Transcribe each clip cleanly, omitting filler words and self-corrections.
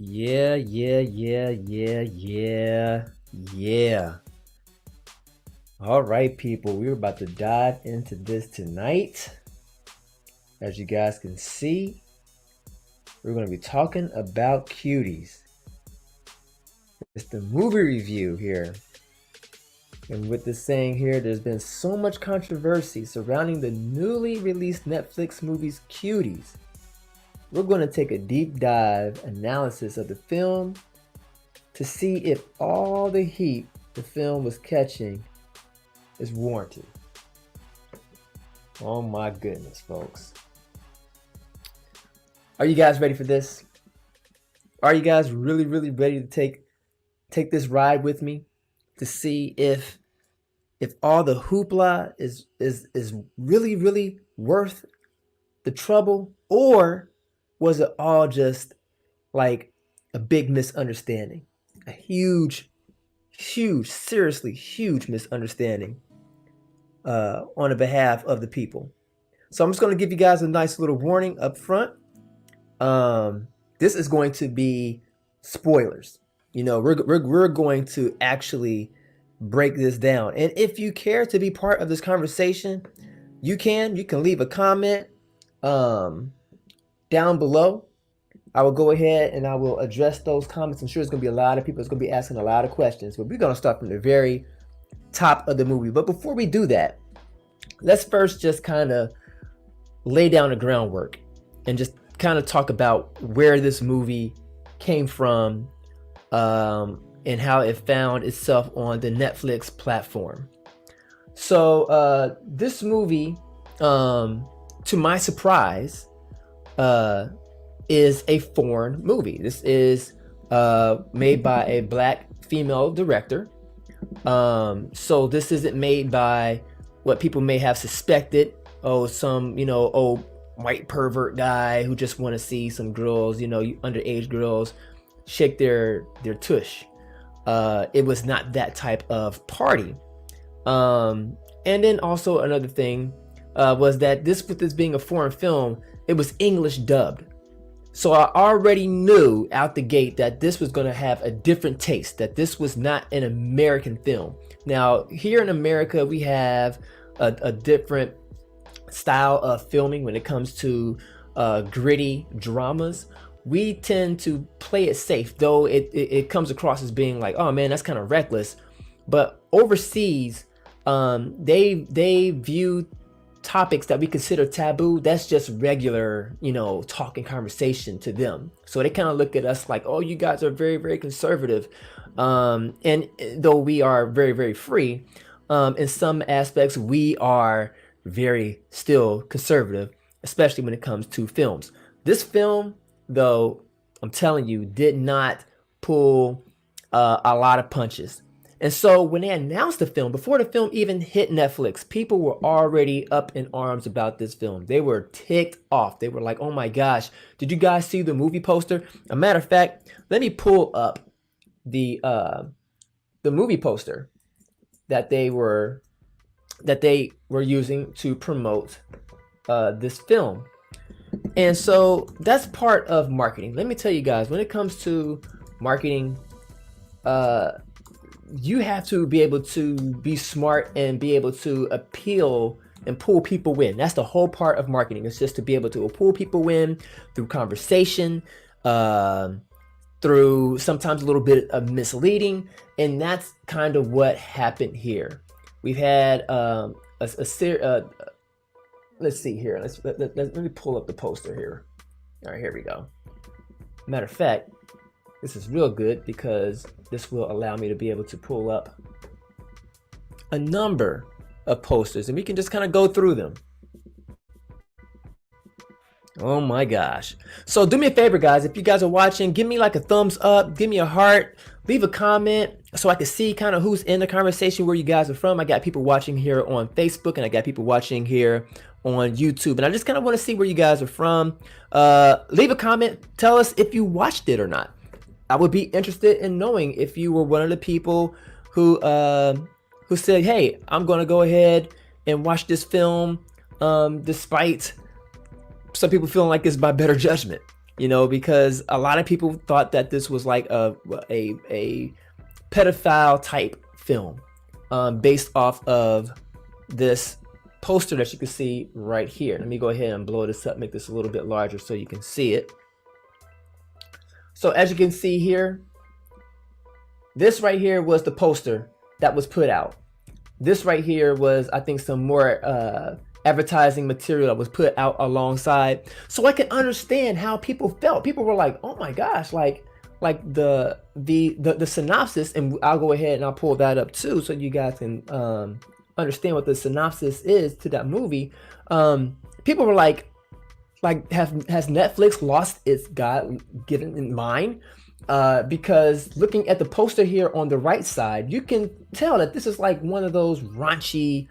Yeah. All right, people, we're about to dive into this tonight. As you guys can see, we're going to be talking about Cuties. It's the movie review here. And with this saying here, there's been so much controversy surrounding the newly released Netflix movies Cuties. We're going to take a deep dive analysis of the film to see if all the heat the film was catching is warranted. Oh my goodness, folks. Are you guys ready for this? Are you guys really ready to take this ride with me to see if all the hoopla is really worth the trouble, or was it all just like a big misunderstanding? A huge, seriously huge misunderstanding on the behalf of the people. So I'm just going to give you guys a nice little warning up front. This is going to be spoilers. You know, we're going to actually break this down. And if you care to be part of this conversation, you can leave a comment down below. I will go ahead and I will address those comments. I'm sure there's going to be a lot of people that's going to be asking a lot of questions, but we're going to start from the very top of the movie. But before we do that, let's first just kind of lay down the groundwork and just kind of talk about where this movie came from and how it found itself on the Netflix platform. So this movie, to my surprise, is a foreign movie. This is made by a black female director. So this isn't made by what people may have suspected. Oh, some, old white pervert guy who just want to see some girls, underage girls shake their tush. It was not that type of party. And then also another thing was that with this being a foreign film, it was English dubbed. So I already knew out the gate that this was going to have a different taste, that this was not an American film. Now, here in America, we have a different style of filming when it comes to gritty dramas. We tend to play it safe, though it comes across as being like, oh man, that's kind of reckless. But overseas, they view topics that we consider taboo, that's just regular, talking conversation to them. So they kind of look at us like, oh, you guys are very conservative. And though we are very free, in some aspects, we are very still conservative, especially when it comes to films. This film, though, I'm telling you, did not pull a lot of punches. And so when they announced the film, before the film even hit Netflix, people were already up in arms about this film. They were ticked off. They were like, oh my gosh, did you guys see the movie poster? A matter of fact, let me pull up the movie poster that they were using to promote this film. And so that's part of marketing. Let me tell you guys, when it comes to marketing, you have to be able to be smart and be able to appeal and pull people in. That's the whole part of marketing. It's just to be able to pull people in through conversation, through sometimes a little bit of misleading. And that's kind of what happened here. We've had let's see here. Let me pull up the poster here. All right, here we go. Matter of fact, this is real good because this will allow me to be able to pull up a number of posters and we can just kind of go through them. Oh my gosh. So do me a favor, guys. If you guys are watching, give me like a thumbs up, give me a heart, leave a comment so I can see kind of who's in the conversation, where you guys are from. I got people watching here on Facebook and I got people watching here on YouTube. And I just kind of want to see where you guys are from. Leave a comment. Tell us if you watched it or not. I would be interested in knowing if you were one of the people who said, hey, I'm going to go ahead and watch this film despite some people feeling like it's by better judgment. because a lot of people thought that this was like a pedophile type film, based off of this poster that you can see right here. Let me go ahead and blow this up, make this a little bit larger so you can see it. So as you can see here, this right here was the poster that was put out. This right here was, I think, some more advertising material that was put out alongside, so I can understand how people felt. People were like, "Oh my gosh!" Like the synopsis, and I'll go ahead and I'll pull that up too, so you guys can understand what the synopsis is to that movie. People were like, has Netflix lost its God-given mind? Because looking at the poster here on the right side, you can tell that this is like one of those raunchy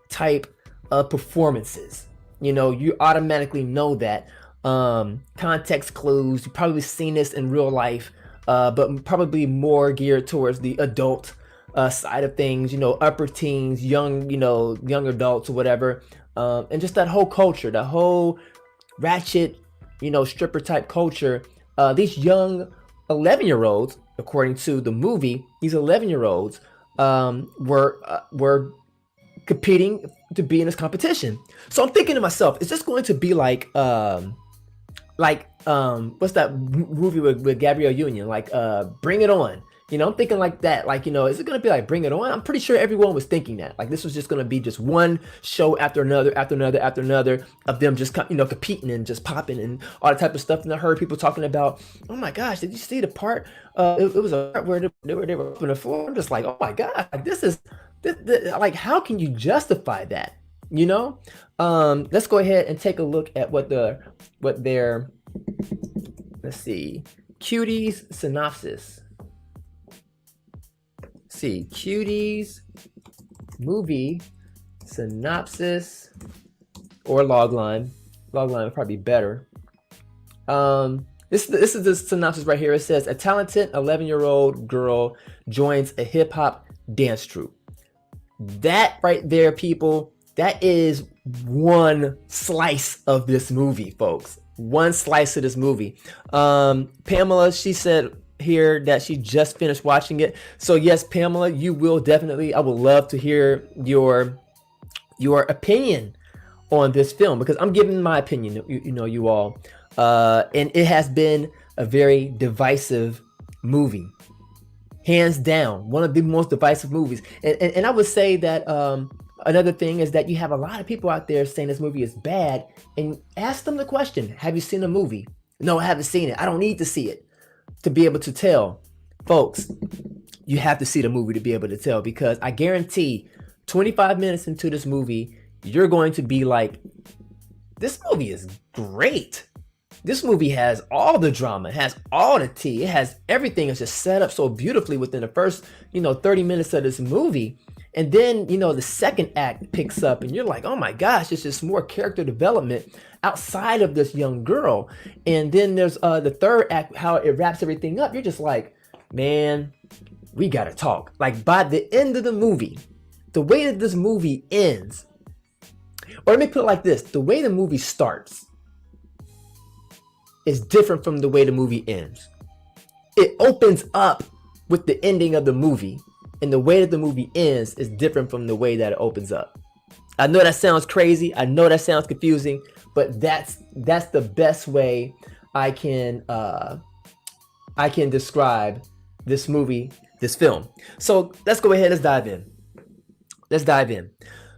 type of performances. You automatically know that. Context clues, you've probably seen this in real life, but probably more geared towards the adult side of things, upper teens, young adults or whatever. And just that whole culture, the whole ratchet, stripper type culture. These young 11-year-olds, according to the movie, these 11-year-olds were competing to be in this competition. So I'm thinking to myself, is this going to be like what's that movie with Gabrielle Union, like Bring It On? I'm thinking like that. Like, is it gonna be like Bring It On? I'm pretty sure everyone was thinking that. Like, this was just gonna be just one show after another, after another, after another of them just competing and just popping and all that type of stuff. And I heard people talking about, oh my gosh, did you see the part? It was a part where they were up on the floor. I'm just like, oh my god, like this, like, how can you justify that? Let's go ahead and take a look at what their let's see, Cuties synopsis. See, Cuties movie synopsis, or logline. Logline would probably be better. This is the synopsis right here. It says, a talented 11-year-old girl joins a hip-hop dance troupe. That right there, people, that is one slice of this movie, folks. One slice of this movie. Pamela, she said here that she just finished watching it. So yes, Pamela, you will definitely, I would love to hear your opinion on this film, because I'm giving my opinion, you all. And it has been a very divisive movie. Hands down, one of the most divisive movies. And I would say that another thing is that you have a lot of people out there saying this movie is bad, and ask them the question, have you seen the movie? No, I haven't seen it. I don't need to see it to be able to tell. Folks, you have to see the movie to be able to tell, because I guarantee 25 minutes into this movie, you're going to be like, this movie is great. This movie has all the drama, it has all the tea, it has everything. It's just set up so beautifully within the first, 30 minutes of this movie. And then, the second act picks up and you're like, oh my gosh, it's just more character development outside of this young girl. And then there's the third act, how it wraps everything up. You're just like, man, we gotta talk. Like, by the end of the movie, the way that this movie ends, or let me put it like this, the way the movie starts is different from the way the movie ends. It opens up with the ending of the movie, and the way that the movie ends is different from the way that it opens up. I know that sounds crazy. I know that sounds confusing, but that's the best way I can describe this movie, this film. So let's go ahead. Let's dive in.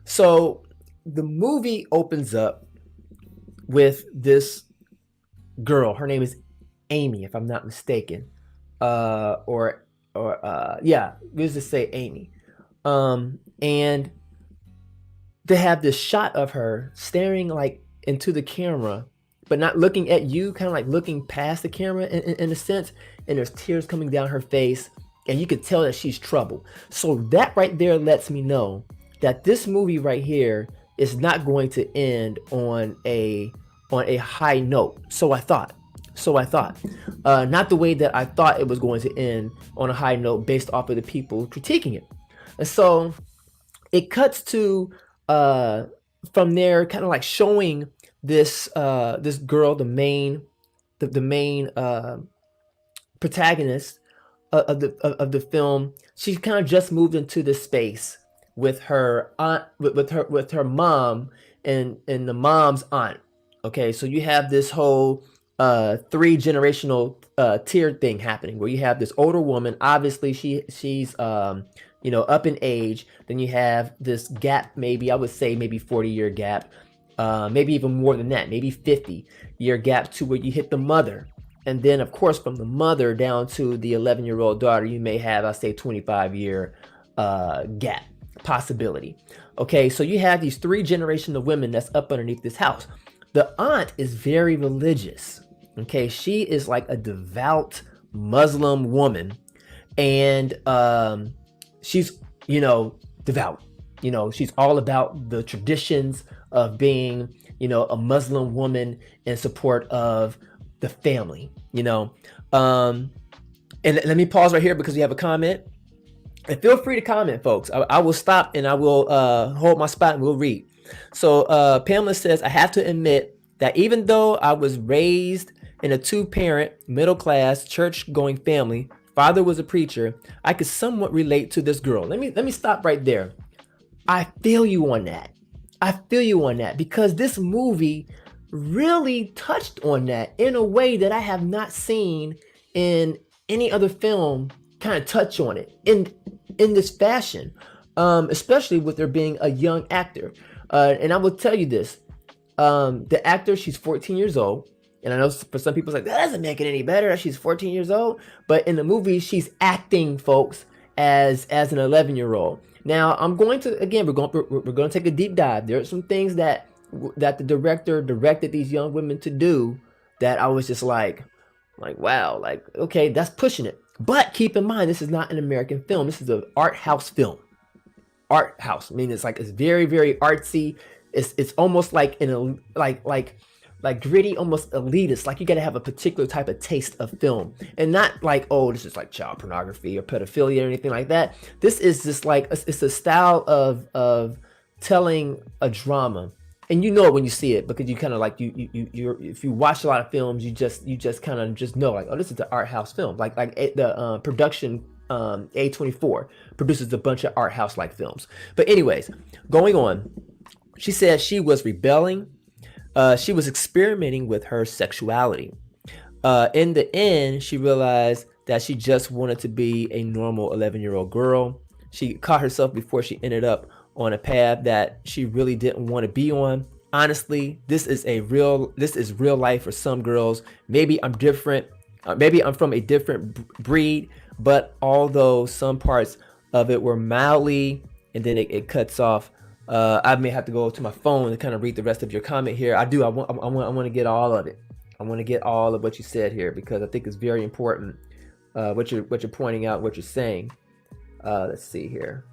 So the movie opens up with this girl. Her name is Amy, if I'm not mistaken. Yeah, let's just say Amy. And they have this shot of her staring like into the camera, but not looking at you, kind of like looking past the camera in a sense. And there's tears coming down her face, and you can tell that she's troubled. So that right there lets me know that this movie right here is not going to end on a high note. So I thought. Not the way that I thought it was going to end, on a high note based off of the people critiquing it. And so it cuts to from there, kind of like showing this girl, the main the main protagonist of the film, she kind of just moved into this space with her aunt, with her mom, and the mom's aunt. Okay, so you have this whole three generational tier thing happening where you have this older woman. Obviously, she's up in age. Then you have this gap, maybe I would say maybe 40-year gap, maybe even more than that, maybe 50-year gap to where you hit the mother. And then, of course, from the mother down to the 11-year-old daughter, you may have, I say, 25-year gap possibility. Okay, so you have these three generations of women that's up underneath this house. The aunt is very religious. Okay, she is like a devout Muslim woman, and she's devout. She's all about the traditions of being a Muslim woman in support of the family. And let me pause right here because we have a comment. And feel free to comment, folks. I will stop and I will hold my spot and we'll read. So Pamela says, I have to admit that even though I was raised in a two-parent, middle-class, church-going family, father was a preacher, I could somewhat relate to this girl. Let me stop right there. I feel you on that. Because this movie really touched on that in a way that I have not seen in any other film kind of touch on it in this fashion, especially with there being a young actor. And I will tell you this, the actor, she's 14 years old. And I know for some people it's like, that doesn't make it any better that she's 14 years old. But in the movie, she's acting, folks, as an 11-year-old. Now, I'm going to, again, we're going to take a deep dive. There are some things that the director directed these young women to do that I was just like, wow, like, okay, that's pushing it. But keep in mind, this is not an American film. This is an art house film. Art house. I mean, it's very, very artsy. It's almost like like gritty, almost elitist. Like you got to have a particular type of taste of film, and not like, oh, this is like child pornography or pedophilia or anything like that. This is just like it's a style of telling a drama, and you know it when you see it because you kind of like you if you watch a lot of films, you just kind of just know like, oh, this is the art house film. Like the production A24 produces a bunch of art house like films. But anyways, going on, she said she was rebelling. She was experimenting with her sexuality. In the end, she realized that she just wanted to be a normal 11-year-old girl. She caught herself before she ended up on a path that she really didn't want to be on. Honestly, this is real life for some girls. Maybe I'm different. Maybe I'm from a different breed. But although some parts of it were mildly, and then it cuts off. I may have to go to my phone and kind of read the rest of your comment here. I want to get all of it. I want to get all of what you said here because I think it's very important what you're pointing out, what you're saying. Let's see here.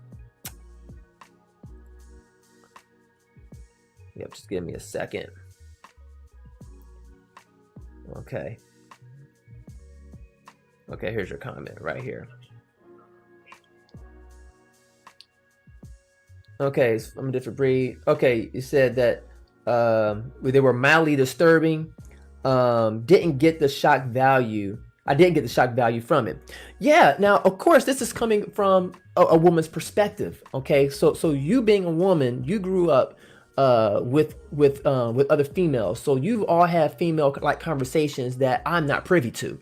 Yep, just give me a second. Okay. Okay, here's your comment right here. Okay, I'm a different breed. Okay, you said that they were mildly disturbing. Didn't get the shock value. I didn't get the shock value from it. Yeah. Now, of course, this is coming from a woman's perspective. Okay, so you being a woman, you grew up with other females, so you've all had female like conversations that I'm not privy to.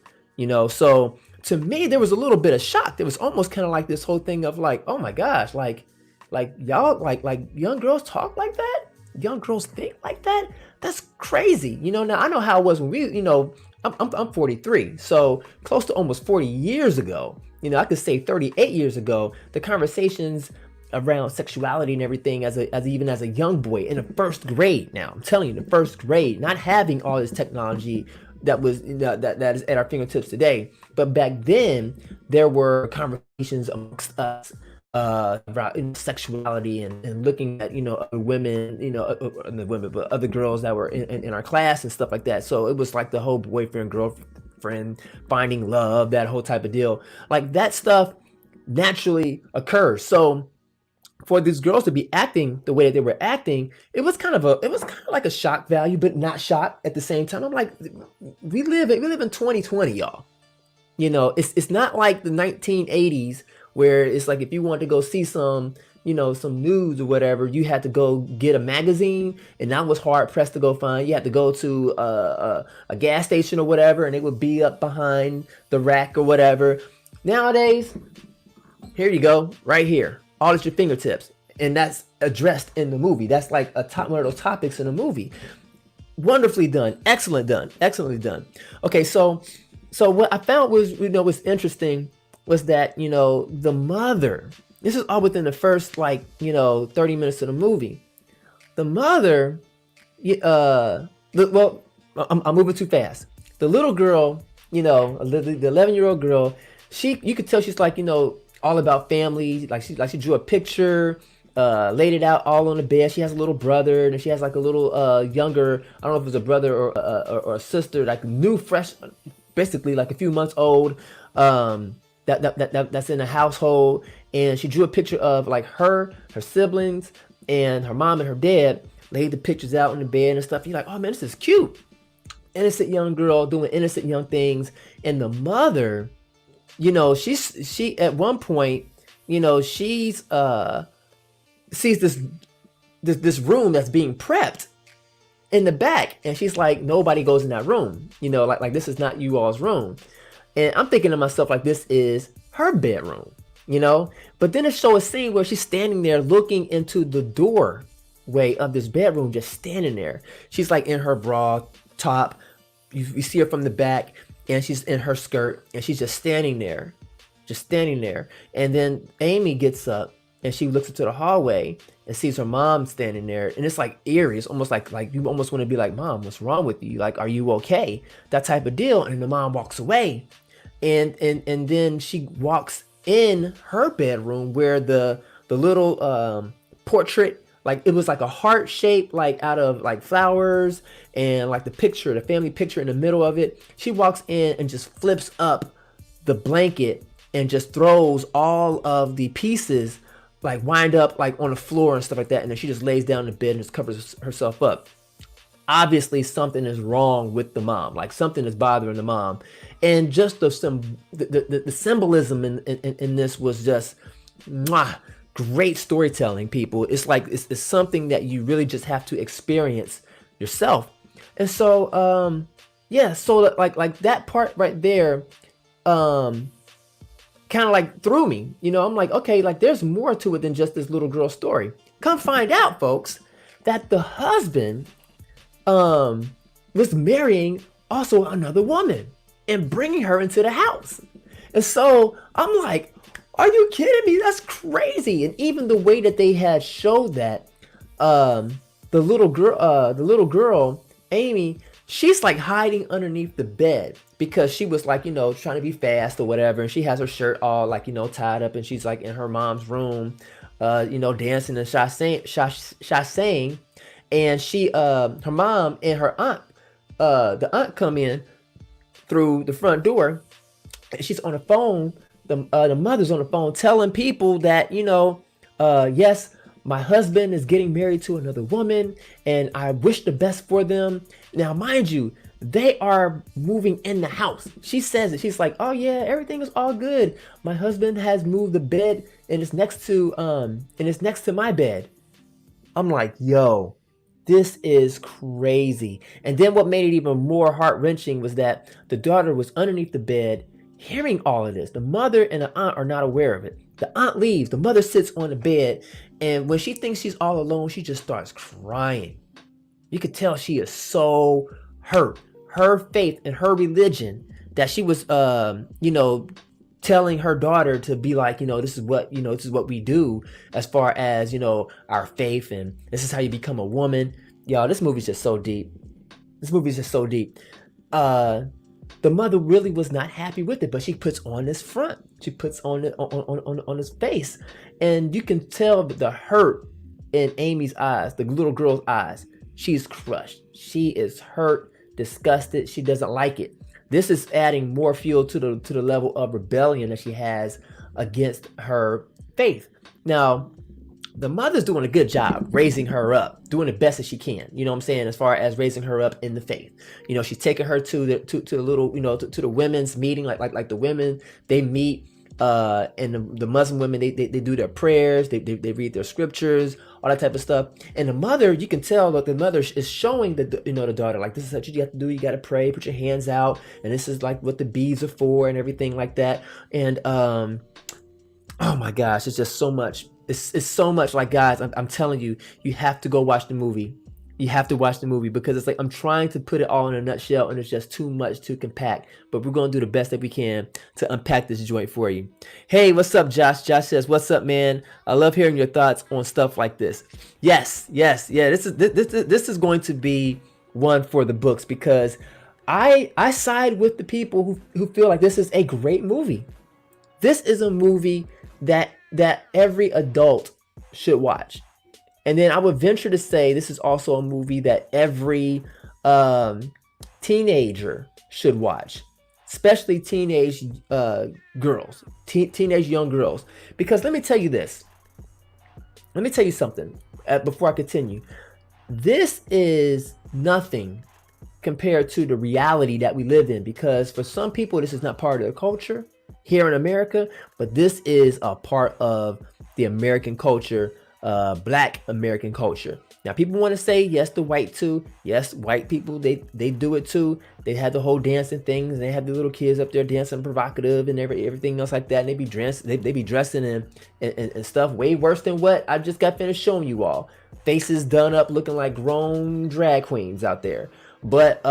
So to me, there was a little bit of shock. There was almost kind of like this whole thing of like, oh my gosh, like y'all like young girls talk like that, young girls think like that. That's crazy. Now I know how it was when we, I'm 43, so close to almost 40 years ago. I could say 38 years ago, the conversations around sexuality and everything as even as a young boy in the first grade. Now I'm telling you, the first grade, not having all this technology that was that is at our fingertips today, but back then there were conversations amongst us about sexuality and looking at other women, the women, but other girls that were in our class and stuff like that. So it was like the whole boyfriend girlfriend finding love, that whole type of deal. Like that stuff naturally occurs. So for these girls to be acting the way that they were acting, it was kind of like a shock value, but not shock at the same time. I'm like, we live in 2020, y'all. You know, it's not like the 1980s where it's like if you want to go see some, you know, some news or whatever, you had to go get a magazine, and that was hard pressed to go find. You had to go to a gas station or whatever, and it would be up behind the rack or whatever. Nowadays, here you go, right here, all at your fingertips, and that's addressed in the movie. That's like one of those topics in the movie. Wonderfully done, excellently done. Okay, so what I found was, you know, was interesting was that, you know, the mother. This is all within the first, like, you know, 30 minutes of the movie. The mother, well, I'm moving too fast. The little girl, you know, the 11-year-old girl, you could tell she's like, you know, all about family. Like she drew a picture, laid it out all on the bed. She has a little brother, and she has like a little younger. I don't know if it was a brother or a sister, like new, fresh, basically like a few months old. That's in the household, and she drew a picture of like her siblings, and her mom and her dad. Laid the pictures out in the bed and stuff. You're like, oh man, this is cute. Innocent young girl doing innocent young things, and the mother, you know, she at one point, you know, she's sees this room that's being prepped in the back, and she's like, nobody goes in that room, you know, like this is not you all's room. And I'm thinking to myself, like, this is her bedroom, you know. But then it shows a scene where she's standing there looking into the doorway of this bedroom, just standing there. She's like in her bra top, you see her from the back, and she's in her skirt, and she's just standing there. And then Amy gets up, and she looks into the hallway and sees her mom standing there, and it's like eerie. It's almost like you almost want to be like, Mom, what's wrong with you? Like, are you okay? That type of deal. And the mom walks away, and then she walks in her bedroom where the little portrait, like it was like a heart shape, like out of like flowers, and like the family picture in the middle of it. She walks in and just flips up the blanket and just throws all of the pieces, like wind up like on the floor and stuff like that, and then she just lays down in the bed and just covers herself up. Obviously something is wrong with the mom, like something is bothering the mom. And just the symbolism in this was just great storytelling, people. It's like it's something that you really just have to experience yourself. And so yeah, so like that part right there kind of like threw me, you know. I'm like, okay, like there's more to it than just this little girl story. Come find out, folks, that the husband was marrying also another woman and bringing her into the house. And so I'm like, are you kidding me? That's crazy. And even the way that they had showed that the little girl, Amy, she's like hiding underneath the bed because she was like, you know, trying to be fast or whatever. And she has her shirt all like, you know, tied up, and she's like in her mom's room, you know, dancing and shasaying. And she, her mom and her aunt, the aunt come in through the front door, and she's on the phone. The mother's on the phone telling people that, you know, yes, my husband is getting married to another woman, and I wish the best for them. Now, mind you, they are moving in the house. She says it. She's like, oh yeah, everything is all good. My husband has moved the bed, and it's next to my bed. I'm like, yo, this is crazy. And then what made it even more heart-wrenching was that the daughter was underneath the bed hearing all of this. The mother and the aunt are not aware of it. The aunt leaves. The mother sits on the bed, and when she thinks she's all alone, she just starts crying. You could tell she is so hurt. Her faith and her religion that she was, you know, telling her daughter to be like, you know, this is what we do as far as, you know, our faith, and this is how you become a woman. Y'all, this movie's just so deep. The mother really was not happy with it, but she puts on this front. She puts on it on his face, and you can tell the hurt in Amy's eyes, the little girl's eyes. She's crushed. She is hurt, disgusted. She doesn't like it. This is adding more fuel to the level of rebellion that she has against her faith. Now, the mother's doing a good job raising her up, doing the best that she can. You know what I'm saying? As far as raising her up in the faith, you know, she's taking her to the little, you know, to the women's meeting, like the women, they meet, and the Muslim women, they do their prayers, they read their scriptures, all that type of stuff. And the mother, you can tell that the mother is showing the, you know, the daughter, like, this is what you have to do. You got to pray, put your hands out, and this is like what the beads are for and everything like that. And oh my gosh, it's just so much. It's so much. Like, guys, I'm telling you, you have to go watch the movie. You have to watch the movie, because it's like, I'm trying to put it all in a nutshell, and it's just too much to compact. But we're going to do the best that we can to unpack this joint for you. Hey, what's up, Josh? Josh says, what's up, man? I love hearing your thoughts on stuff like this. Yes, yeah. This is going to be one for the books, because I side with the people who feel like this is a great movie. This is a movie that every adult should watch. And then I would venture to say this is also a movie that every teenager should watch, especially teenage girls, teenage young girls. Because let me tell you this. Let me tell you something before I continue. This is nothing compared to the reality that we live in, because for some people, this is not part of their culture here in America, but this is a part of the American culture, Black American culture. Now, people want to say yes to white too. Yes, white people, they do it too. They have the whole dancing things, and they have the little kids up there dancing provocative and everything else like that. And they be dressing in stuff way worse than what I just got finished showing you all. Faces done up, looking like grown drag queens out there. But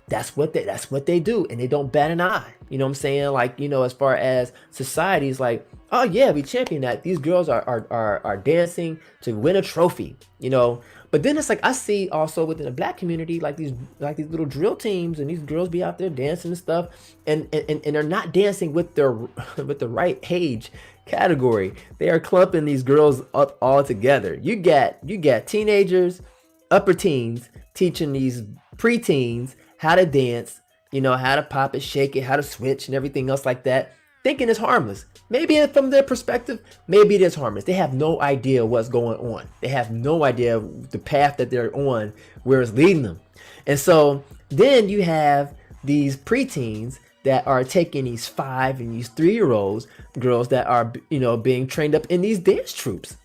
that's what they do, and they don't bat an eye. You know what I'm saying? Like, you know, as far as society is like, oh yeah, we champion that. These girls are dancing to win a trophy, you know. But then it's like, I see also within the Black community, like these little drill teams, and these girls be out there dancing and stuff, and they're not dancing with their with the right age category. They are clumping these girls up all together. You got teenagers, upper teens teaching these preteens how to dance, you know, how to pop it, shake it, how to switch and everything else like that, thinking it's harmless. Maybe from their perspective, maybe it is harmless. They have no idea what's going on. They have no idea the path that they're on, where it's leading them. And so then you have these preteens that are taking these 5 and these 3-year-olds, girls that are, you know, being trained up in these dance troupes.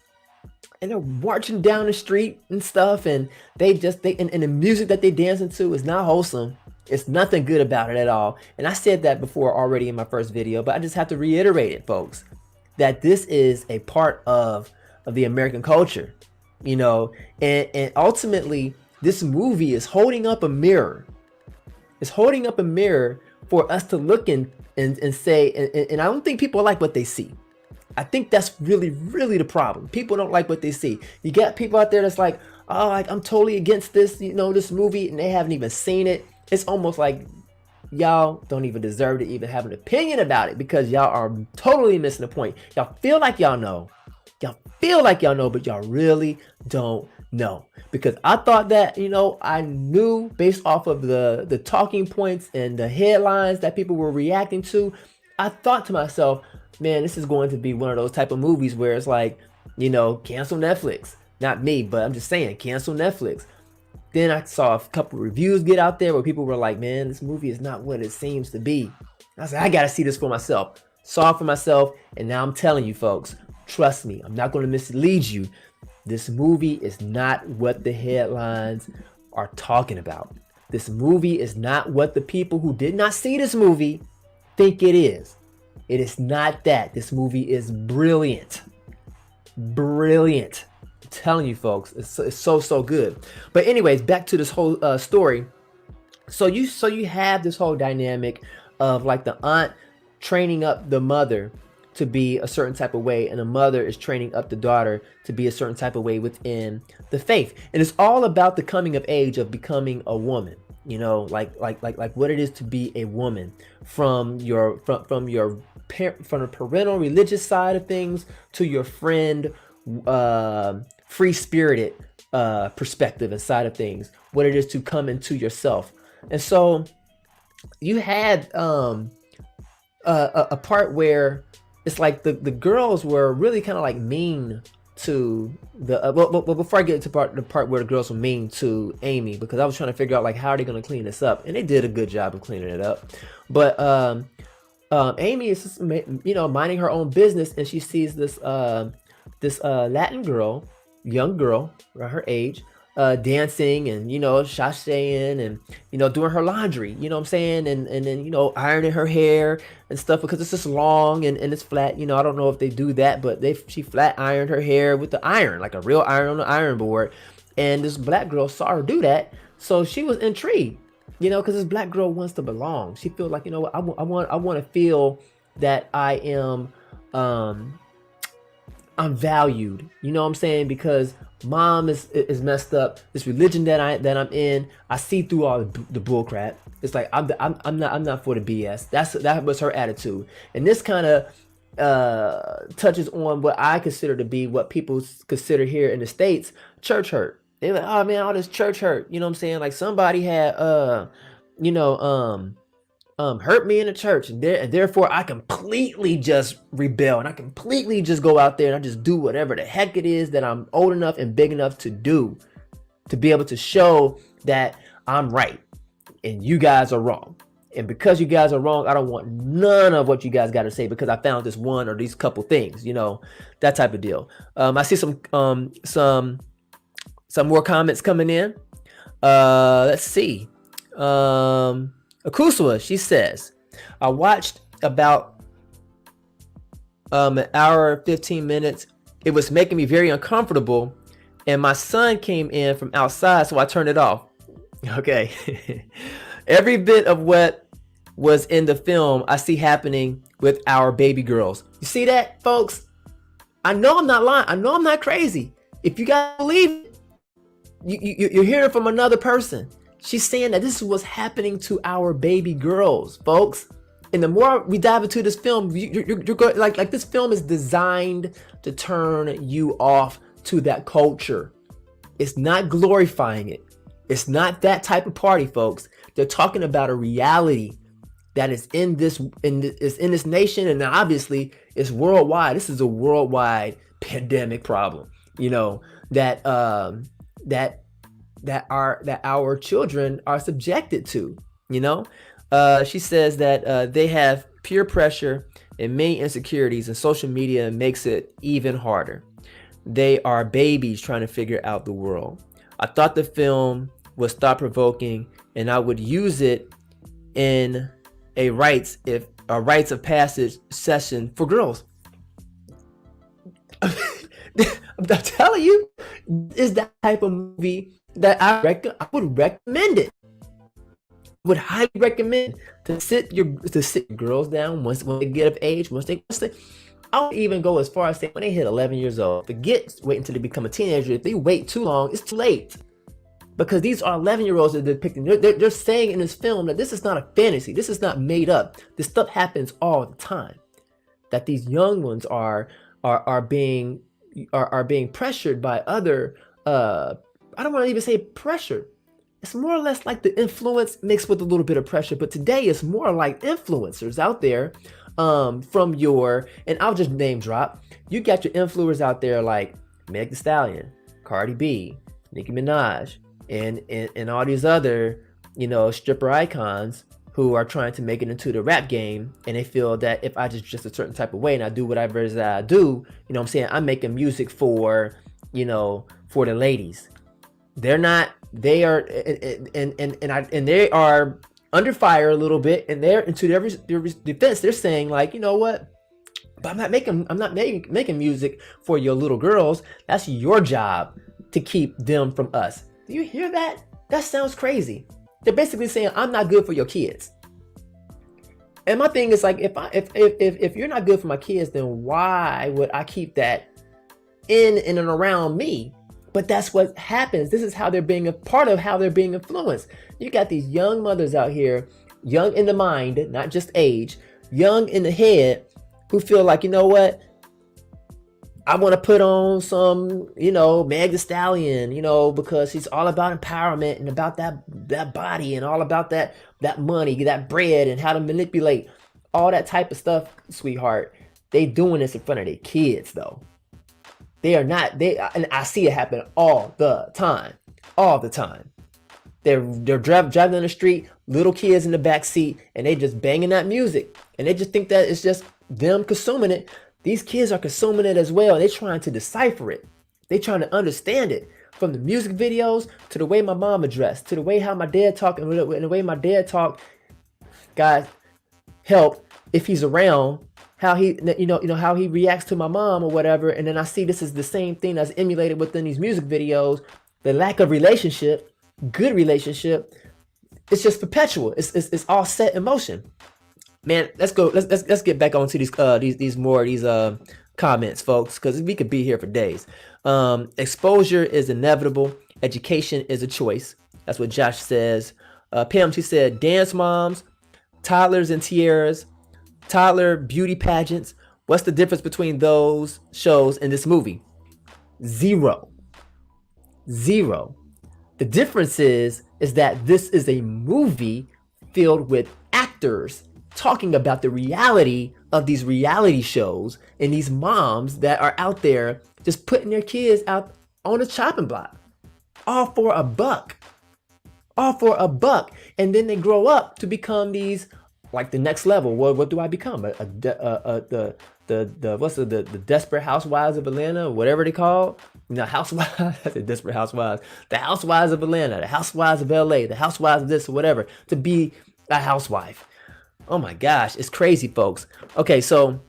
And they're marching down the street and stuff, and and the music that they dancing to is not wholesome. It's nothing good about it at all. And I said that before already in my first video, but I just have to reiterate it, folks, that this is a part of the American culture, you know, and ultimately this movie is holding up a mirror. It's holding up a mirror for us to look in and say, and I don't think people like what they see. I think that's really, really the problem. People don't like what they see. You got people out there that's like, oh, I'm totally against this, you know, this movie, and they haven't even seen it. It's almost like y'all don't even deserve to even have an opinion about it, because y'all are totally missing the point. Y'all feel like y'all know. Y'all feel like y'all know, but y'all really don't know. Because I thought that, you know, I knew based off of the talking points and the headlines that people were reacting to. I thought to myself, man, this is going to be one of those type of movies where it's like, you know, cancel Netflix. Not me, but I'm just saying, cancel Netflix. Then I saw a couple reviews get out there where people were like, man, this movie is not what it seems to be. I was like, I gotta see this for myself. Saw it for myself, and now I'm telling you, folks, trust me, I'm not going to mislead you. This movie is not what the headlines are talking about. This movie is not what the people who did not see this movie think it is. It is not that. This movie is brilliant. Brilliant. I'm telling you, folks, it's so good. But anyways, back to this whole story. So you have this whole dynamic of like the aunt training up the mother to be a certain type of way, and the mother is training up the daughter to be a certain type of way within the faith. And it's all about the coming of age of becoming a woman. You know, like what it is to be a woman from the parental religious side of things to your friend free-spirited perspective and side of things, what it is to come into yourself. And so you had a part where it's like the girls were really kind of like mean to the well, before I get to the part where the girls were mean to Amy, because I was trying to figure out like how are they going to clean this up, and they did a good job of cleaning it up. But Amy is just, minding her own business, and she sees this Latin girl, young girl around her age, dancing and sashaying and doing her laundry, what I'm saying, and then ironing her hair and stuff, because it's just long and it's flat. I don't know if they do that, but she flat ironed her hair with the iron, like a real iron on the iron board. And this black girl saw her do that, so she was intrigued, because this black girl wants to belong. She feels like, what, I want to feel that I am I'm valued, what I'm saying, because mom is messed up. This religion that I'm in, I see through all the bull crap. It's like I'm not for the BS. That was her attitude, and this kind of touches on what I consider to be what people consider here in the States church hurt. They're like, oh man, all this church hurt. You know what I'm saying? Like somebody had hurt me in the church, and therefore I completely just rebel, and I completely just go out there and I just do whatever the heck it is that I'm old enough and big enough to do, to be able to show that I'm right and you guys are wrong. And because you guys are wrong, I don't want none of what you guys got to say, because I found this one or these couple things, that type of deal. I see some more comments coming in. Let's see. Akuswa, she says, I watched about an hour 15 minutes. It was making me very uncomfortable, and my son came in from outside, so I turned it off. Okay. Every bit of what was in the film I see happening with our baby girls. You see that, folks? I know I'm not lying. I know I'm not crazy. If you guys believe it, you're hearing from another person. She's saying that this is what's happening to our baby girls, folks. And the more we dive into this film, you're going like this film is designed to turn you off to that culture. It's not glorifying it. It's not that type of party, folks. They're talking about a reality that is in this nation, and obviously it's worldwide. This is a worldwide pandemic problem. That our children are subjected to. She says that they have peer pressure and many insecurities, and social media makes it even harder. They are babies trying to figure out the world. I thought the film was thought-provoking, and I would use it in a rites of passage session for girls. I'm telling you, is that type of movie that I would recommend it. Would highly recommend to sit girls down once when they get of age. Once they I would even go as far as saying when they hit 11 years old, forget wait until they become a teenager. If they wait too long, it's too late. Because these are 11-year-olds that they're depicting. They're saying in this film that this is not a fantasy. This is not made up. This stuff happens all the time. That these young ones are being pressured by other. I don't want to even say pressured. It's more or less like the influence mixed with a little bit of pressure. But today it's more like influencers out there and I'll just name drop. You got your influencers out there like Meg Thee Stallion, Cardi B, Nicki Minaj, and all these other, stripper icons who are trying to make it into the rap game. And they feel that if I just a certain type of way and I do whatever it is that I do, what I'm saying, I'm making music for the ladies. They're not, they are, and they are under fire a little bit, and they're into their defense. They're saying like, you know what? But I'm not making music for your little girls. That's your job to keep them from us. Do you hear that? That sounds crazy. They're basically saying I'm not good for your kids. And my thing is like, if you're not good for my kids, then why would I keep that in and around me? But that's what happens. This is how they're being a part of how they're being influenced. You got these young mothers out here, young in the mind, not just age, young in the head, who feel like, you know what? I want to put on some, Meg Thee Stallion, because she's all about empowerment and about that body and all about that money, that bread, and how to manipulate all that type of stuff, sweetheart. They doing this in front of their kids, though. They are not, and I see it happen all the time. All the time. They're driving down the street, little kids in the back seat, and they just banging that music. And they just think that it's just them consuming it. These kids are consuming it as well. They're trying to decipher it. They're trying to understand it. From the music videos to the way my mom addressed, to the way how my dad talked, and the way my dad talked. God help if he's around, how he how he reacts to my mom or whatever. And then I see this is the same thing that's emulated within these music videos. The lack of relationship, good relationship, it's just perpetual. It's all set in motion. Man, let's go. Let's get back onto these comments, folks, because we could be here for days. Exposure is inevitable. Education is a choice. That's what Josh says. Pam, she said, dance moms, toddlers and tiaras, toddler beauty pageants. What's the difference between those shows and this movie? Zero. The difference is that this is a movie filled with actors talking about the reality of these reality shows and these moms that are out there just putting their kids out on a chopping block, all for a buck. And then they grow up to become these, like, the next level. What do I become? The Desperate Housewives of Atlanta, or whatever they call. Housewives. I said Desperate Housewives. The Housewives of Atlanta, the Housewives of LA, the Housewives of this or whatever. To be a housewife. Oh my gosh, it's crazy, folks. Okay, so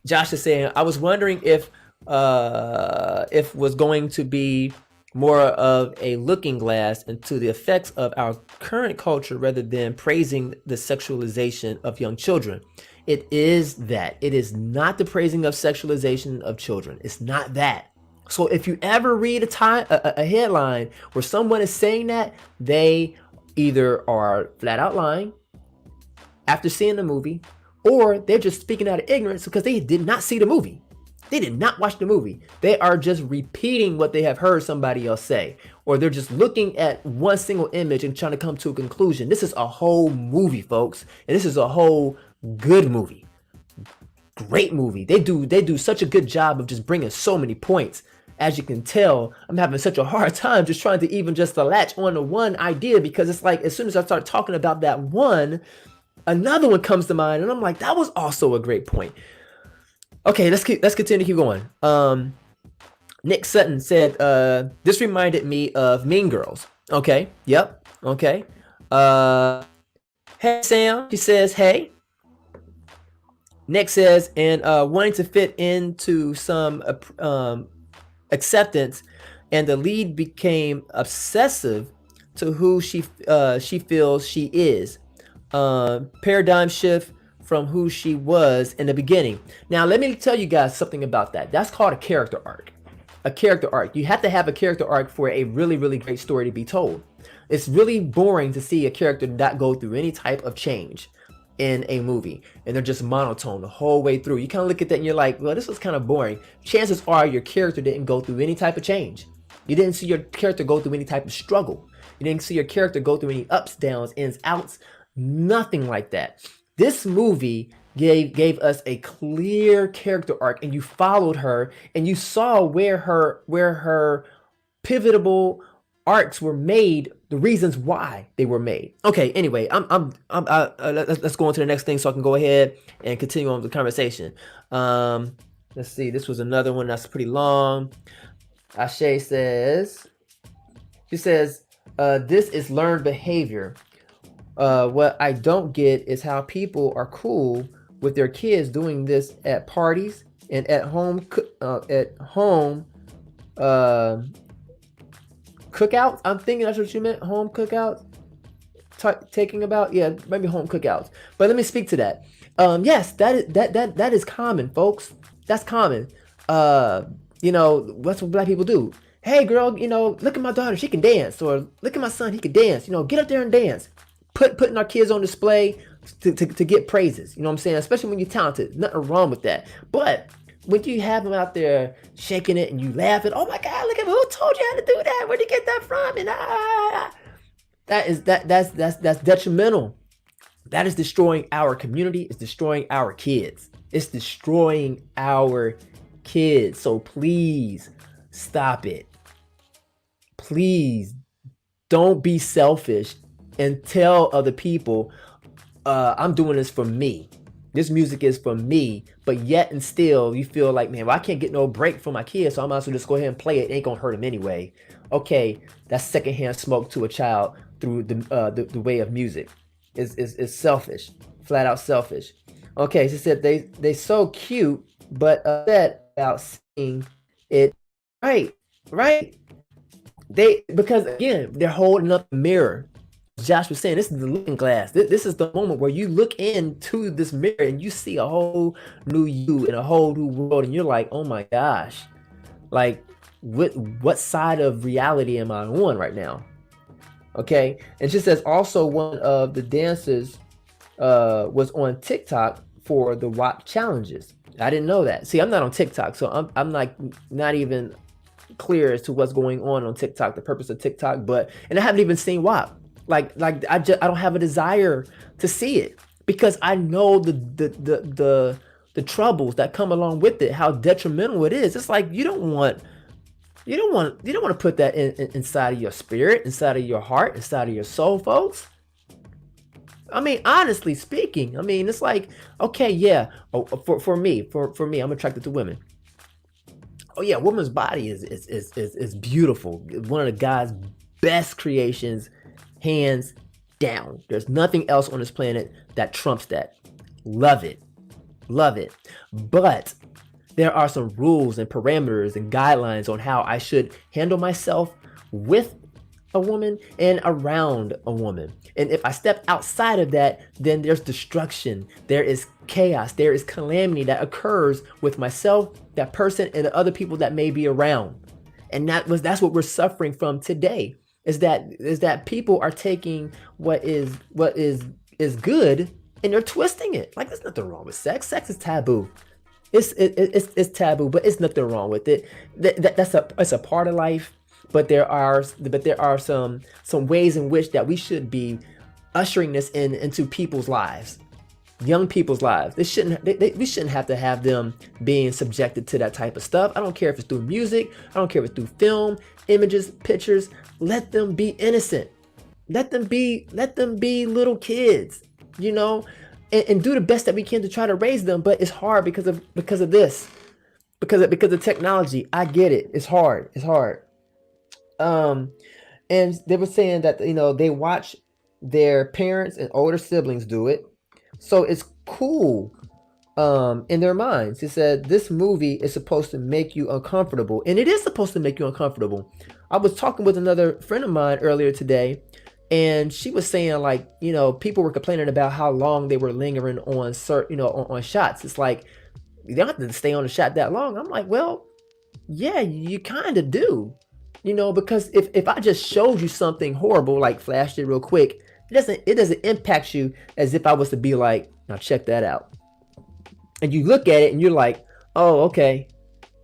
Josh is saying, I was wondering if was going to be more of a looking glass into the effects of our current culture rather than praising the sexualization of young children. It is that. It is not the praising of sexualization of children. It's not that. So if you ever read a headline where someone is saying that, they either are flat out lying after seeing the movie, or they're just speaking out of ignorance because they did not see the movie. They did not watch the movie. They are just repeating what they have heard somebody else say, or they're just looking at one single image and trying to come to a conclusion. This is a whole movie, folks, and this is a whole good movie. Great movie. They do such a good job of just bringing so many points. As you can tell, I'm having such a hard time just trying to even just latch on to one idea, because it's like as soon as I start talking about that one, another one comes to mind, and I'm like, that was also a great point. Okay, let's continue to keep going. Nick Sutton said, this reminded me of Mean Girls. Okay, yep, okay. Hey Sam, he says, hey. Nick says, and wanting to fit into some acceptance, and the lead became obsessive to who she feels she is. Paradigm shift from who she was in the beginning. Now, let me tell you guys something about that. That's called a character arc. A character arc. You have to have a character arc for a really, really great story to be told. It's really boring to see a character not go through any type of change in a movie, and they're just monotone the whole way through. You kind of look at that and you're like, well, this was kind of boring. Chances are your character didn't go through any type of change. You didn't see your character go through any type of struggle. You didn't see your character go through any ups, downs, ins, outs. Nothing like that. This movie gave us a clear character arc, and you followed her, and you saw where her pivotal arcs were made, the reasons why they were made. Okay, anyway, let's go on to the next thing so I can go ahead and continue on with the conversation. Let's see, this was another one that's pretty long. Ashe says, she says, this is learned behavior. What I don't get is how people are cool with their kids doing this at parties and at home cookouts. I'm thinking that's what you meant. Home cookouts. Taking about, yeah, maybe home cookouts. But let me speak to that. Yes, that is common, folks. That's common. That's what black people do. Hey, girl, look at my daughter, she can dance. Or look at my son, he can dance. Get up there and dance. Putting our kids on display to get praises. You know what I'm saying? Especially when you're talented. Nothing wrong with that. But when you have them out there shaking it and you laughing, oh my God, look at me, who told you how to do that? Where'd you get that from? And that's detrimental. That is destroying our community. It's destroying our kids. It's destroying our kids. So please stop it. Please don't be selfish and tell other people, I'm doing this for me. This music is for me, but yet and still you feel like, man, well, I can't get no break from my kids, so I might as well just go ahead and play it. It ain't gonna hurt them anyway. Okay, that's secondhand smoke to a child through the way of music. Is selfish, flat out selfish. Okay, she said they so cute, but upset about seeing it. Right, right. They, because again, they're holding up the mirror. Josh was saying, this is the looking glass. This is the moment where you look into this mirror and you see a whole new you in a whole new world, and you're like, oh my gosh, like what side of reality am I on right now? Okay, and she says also one of the dancers was on TikTok for the WAP challenges. I didn't know that. See, I'm not on TikTok, so I'm like not even clear as to what's going on TikTok, the purpose of TikTok, but and I haven't even seen WAP. Like I don't have a desire to see it because I know the troubles that come along with it, how detrimental it is. It's like you don't want to put that inside of your spirit, inside of your heart, inside of your soul, folks. I mean, honestly speaking, I mean, it's like, okay, yeah, for me, I'm attracted to women. Oh yeah, woman's body is beautiful. One of the God's best creations, hands down. There's nothing else on this planet that trumps that. Love it. Love it. But there are some rules and parameters and guidelines on how I should handle myself with a woman and around a woman. And if I step outside of that, then there's destruction, there is chaos, there is calamity that occurs with myself, that person, and the other people that may be around. And that's what we're suffering from today. Is that people are taking what is good and they're twisting it. Like, there's nothing wrong with sex. Sex is taboo. It's taboo, but it's nothing wrong with it. That's a part of life. But there are some ways in which that we should be ushering this into people's lives, young people's lives. We shouldn't have to have them being subjected to that type of stuff. I don't care if it's through music. I don't care if it's through film, images, pictures. Let them be innocent. Let them be little kids, you know, and do the best that we can to try to raise them. But it's hard because of this, because of technology. I get it. It's hard. It's hard. And they were saying that, you know, they watch their parents and older siblings do it, so it's cool in their minds. He said this movie is supposed to make you uncomfortable, and it is supposed to make you uncomfortable. I was talking with another friend of mine earlier today, and she was saying, like, you know, people were complaining about how long they were lingering on on shots. It's like, you don't have to stay on the shot that long. I'm like, well, yeah, you kind of do. You know, because if I just showed you something horrible, like flashed it real quick, it doesn't impact you as if I was to be like, now check that out. And you look at it and you're like, oh, okay.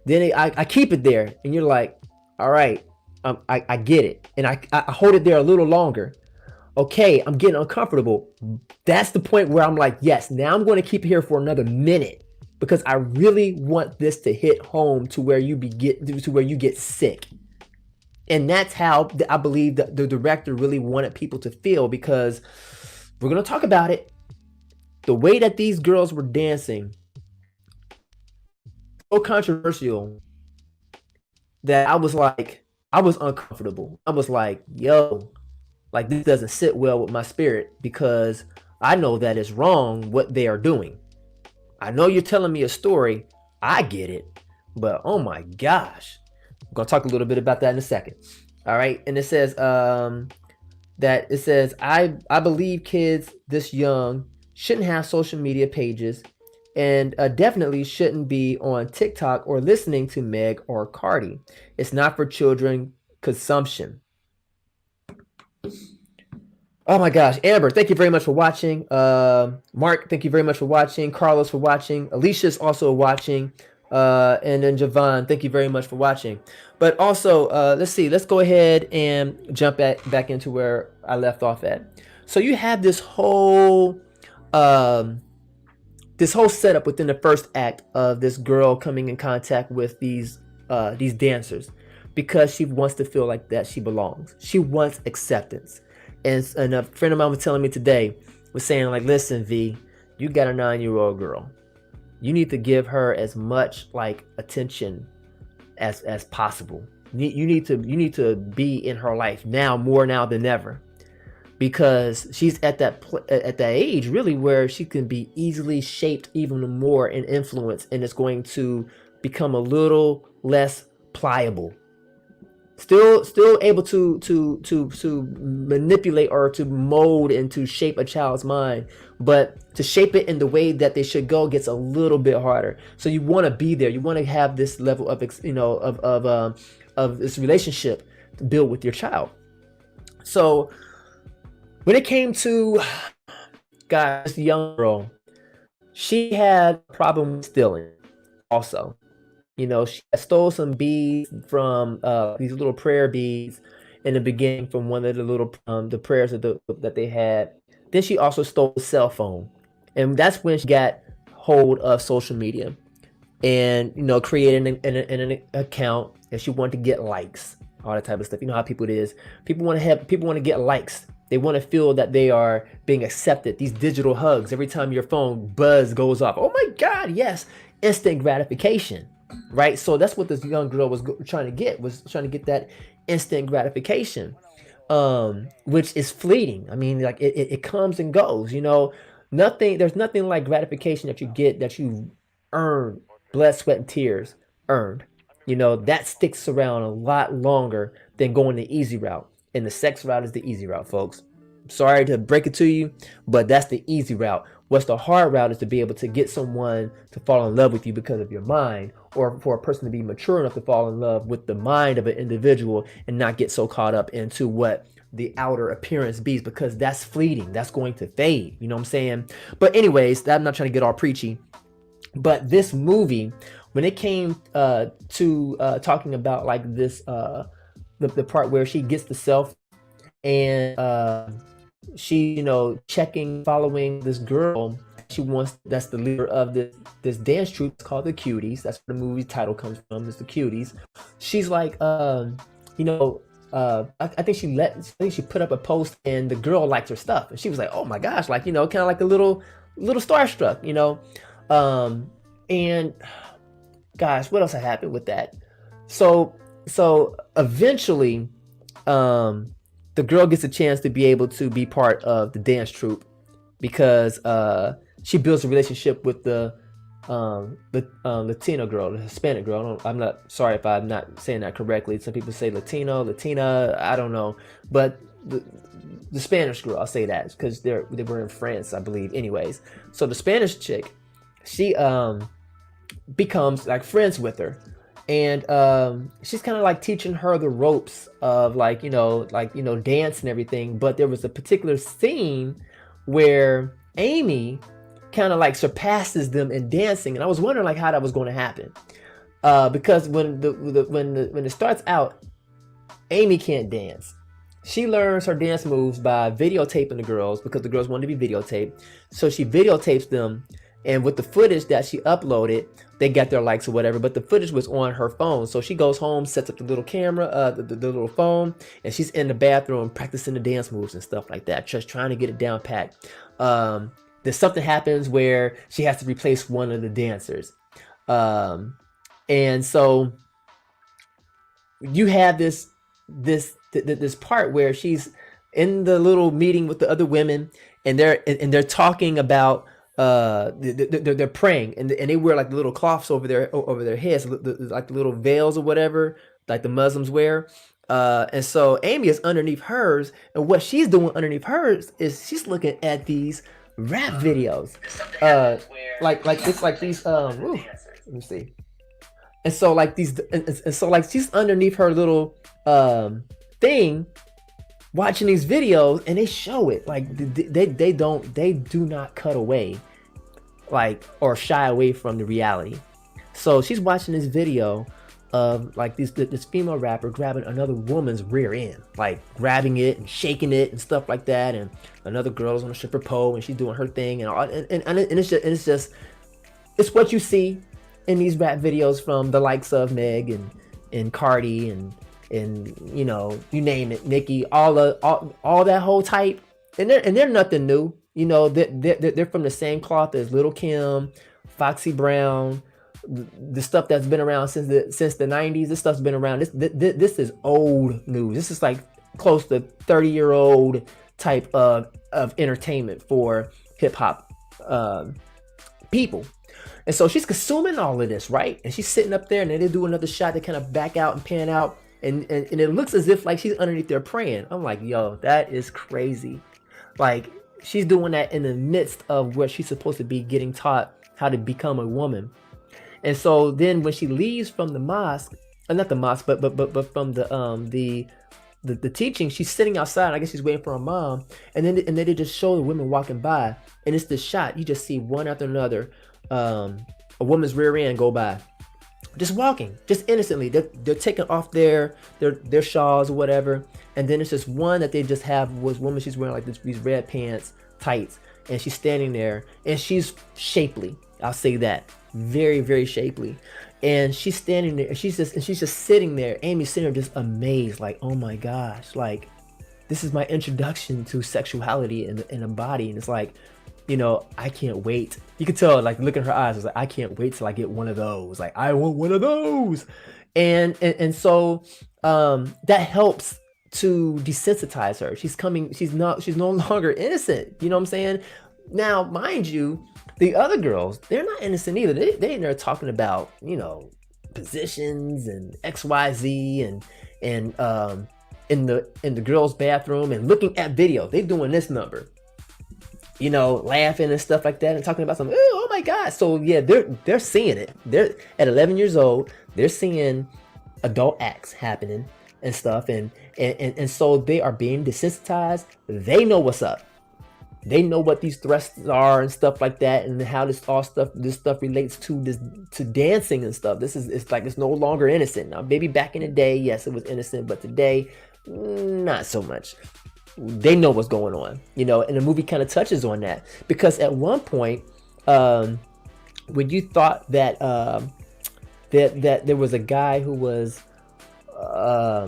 Then I keep it there and you're like, all right, I get it. And I hold it there a little longer. Okay, I'm getting uncomfortable. That's the point where I'm like, yes, now I'm going to keep it here for another minute because I really want this to hit home to where you get sick. And that's how I believe that the director really wanted people to feel, because we're going to talk about it. The way that these girls were dancing, so controversial that I was uncomfortable. I was like, yo, like, this doesn't sit well with my spirit, because I know that it's wrong what they are doing. I know you're telling me a story. I get it. But oh my gosh. I'm going to talk a little bit about that in a second. All right. And it says I believe kids this young shouldn't have social media pages, and definitely shouldn't be on TikTok or listening to Meg or Cardi. It's not for children consumption. Oh my gosh. Amber, thank you very much for watching. Mark, thank you very much for watching. Carlos for watching. Alicia's also watching. And then Javon, thank you very much for watching. But also, let's go ahead and jump back into where I left off at. So you have this whole this whole setup within the first act of this girl coming in contact with these dancers, because she wants to feel like that she belongs. She wants acceptance. And a friend of mine was telling me today, was saying like, listen, V, you got a 9-year-old girl. You need to give her as much like attention as possible. You need to be in her life now, more now than ever, because she's at that age really where she can be easily shaped even more and influenced, and it's going to become a little less pliable. Still able to manipulate or to mold and to shape a child's mind, but to shape it in the way that they should go gets a little bit harder. So you want to be there. You want to have this level of of this relationship to build with your child. So when it came to, guys, this young girl, she had a problem with stealing also. You know, she stole some beads from these little prayer beads in the beginning from one of the little the prayers that they had. Then she also stole a cell phone, and that's when she got hold of social media, and created an account, and she wanted to get likes, all that type of stuff. You know how people it is. People want to get likes. They want to feel that they are being accepted. These digital hugs every time your phone buzz goes off. Oh my God, yes, instant gratification. Right, so that's what this young girl was trying to get that instant gratification, which is fleeting. I mean, like it comes and goes. There's nothing like gratification that you get that you earn, blood, sweat, and tears earned. That sticks around a lot longer than going the easy route. And the sex route is the easy route, folks. Sorry to break it to you, but that's the easy route. What's the hard route is to be able to get someone to fall in love with you because of your mind, or for a person to be mature enough to fall in love with the mind of an individual and not get so caught up into what the outer appearance be, because that's fleeting. That's going to fade. You know what I'm saying? But anyways, I'm not trying to get all preachy. But this movie, when it came to talking about like this, the part where she gets the self and she checking, following this girl she wants, that's the leader of this dance troupe. It's called the Cuties. That's where the movie title comes from, is the Cuties. She's like I think she put up a post and the girl liked her stuff, and she was like, oh my gosh, like kind of like a little starstruck, and gosh, what else happened with that? So eventually the girl gets a chance to be able to be part of the dance troupe, because she builds a relationship with the Latino girl, the Hispanic girl. I'm not, sorry if I'm not saying that correctly. Some people say Latino, Latina, I don't know, but the Spanish girl, I'll say that because they were in France, I believe. Anyways, so the Spanish chick, she becomes like friends with her. And she's kind of like teaching her the ropes of dance and everything. But there was a particular scene where Amy kind of like surpasses them in dancing, and I was wondering like how that was going to happen, because when it starts out, Amy can't dance. She learns her dance moves by videotaping the girls, because the girls wanted to be videotaped. So she videotapes them, and with the footage that she uploaded, they got their likes or whatever, but the footage was on her phone. So she goes home, sets up the little camera, the little phone, and she's in the bathroom practicing the dance moves and stuff like that, just trying to get it down pat. There's something happens where she has to replace one of the dancers. And so you have this part where she's in the little meeting with the other women, and they're talking about they're praying, and they wear like the little cloths over their heads, like the little veils or whatever, like the Muslims wear. And so Amy is underneath hers, and what she's doing underneath hers is she's looking at these rap videos, like it's like these let me see. And so like she's underneath her little thing, watching these videos, and they show it like they do not cut away, like, or shy away from the reality. So she's watching this video of like this female rapper grabbing another woman's rear end, like grabbing it and shaking it and stuff like that, and another girl's on a stripper pole and she's doing her thing, and all, and it's what you see in these rap videos from the likes of Meg and Cardi and you know, you name it, Nicki, all that whole type, and they're nothing new. You know, they're from the same cloth as Lil' Kim, Foxy Brown, the stuff that's been around since the 90s. This stuff's been around. This is old news. This is like close to 30-year-old type of entertainment for hip hop people. And so she's consuming all of this, right? And she's sitting up there, and then they do another shot. They kind of back out and pan out, and it looks as if like she's underneath there praying. I'm like, yo, that is crazy. Like, she's doing that in the midst of where she's supposed to be getting taught how to become a woman. And so then when she leaves from the mosque, not the mosque, but from the teaching, she's sitting outside. I guess she's waiting for her mom. And then they just show the women walking by, and it's this shot. You just see one after another, a woman's rear end go by, just walking, just innocently. They're taking off their shawls or whatever, and then it's just one that they just have was woman. She's wearing like these red pants, tights, and she's standing there, and she's shapely. I'll say that, very, very shapely. And she's standing there, and she's just sitting there. Amy's sitting there just amazed, like, oh my gosh, like, this is my introduction to sexuality in a body. And it's like, you know, I can't wait. You can tell, like, look at her eyes. It's like, I can't wait till I get one of those. Like, I want one of those. And so that helps to desensitize her. She's no longer innocent. You know what I'm saying? Now, mind you, the other girls, they're not innocent either. They in there talking about, you know, positions and XYZ and in the girls' bathroom and looking at video. They doing this number, you know, laughing and stuff like that and talking about something. Oh my God. So yeah, they're seeing it. They're at 11 years old. They're seeing adult acts happening and stuff. And so they are being desensitized. They know what's up. They know what these thrusts are and stuff like that, and how this stuff relates to dancing and stuff. It's like it's no longer innocent. Now, maybe back in the day, yes, it was innocent, but today, not so much. They know what's going on, you know, and the movie kind of touches on that, because at one point, when you thought that that there was a guy who was, I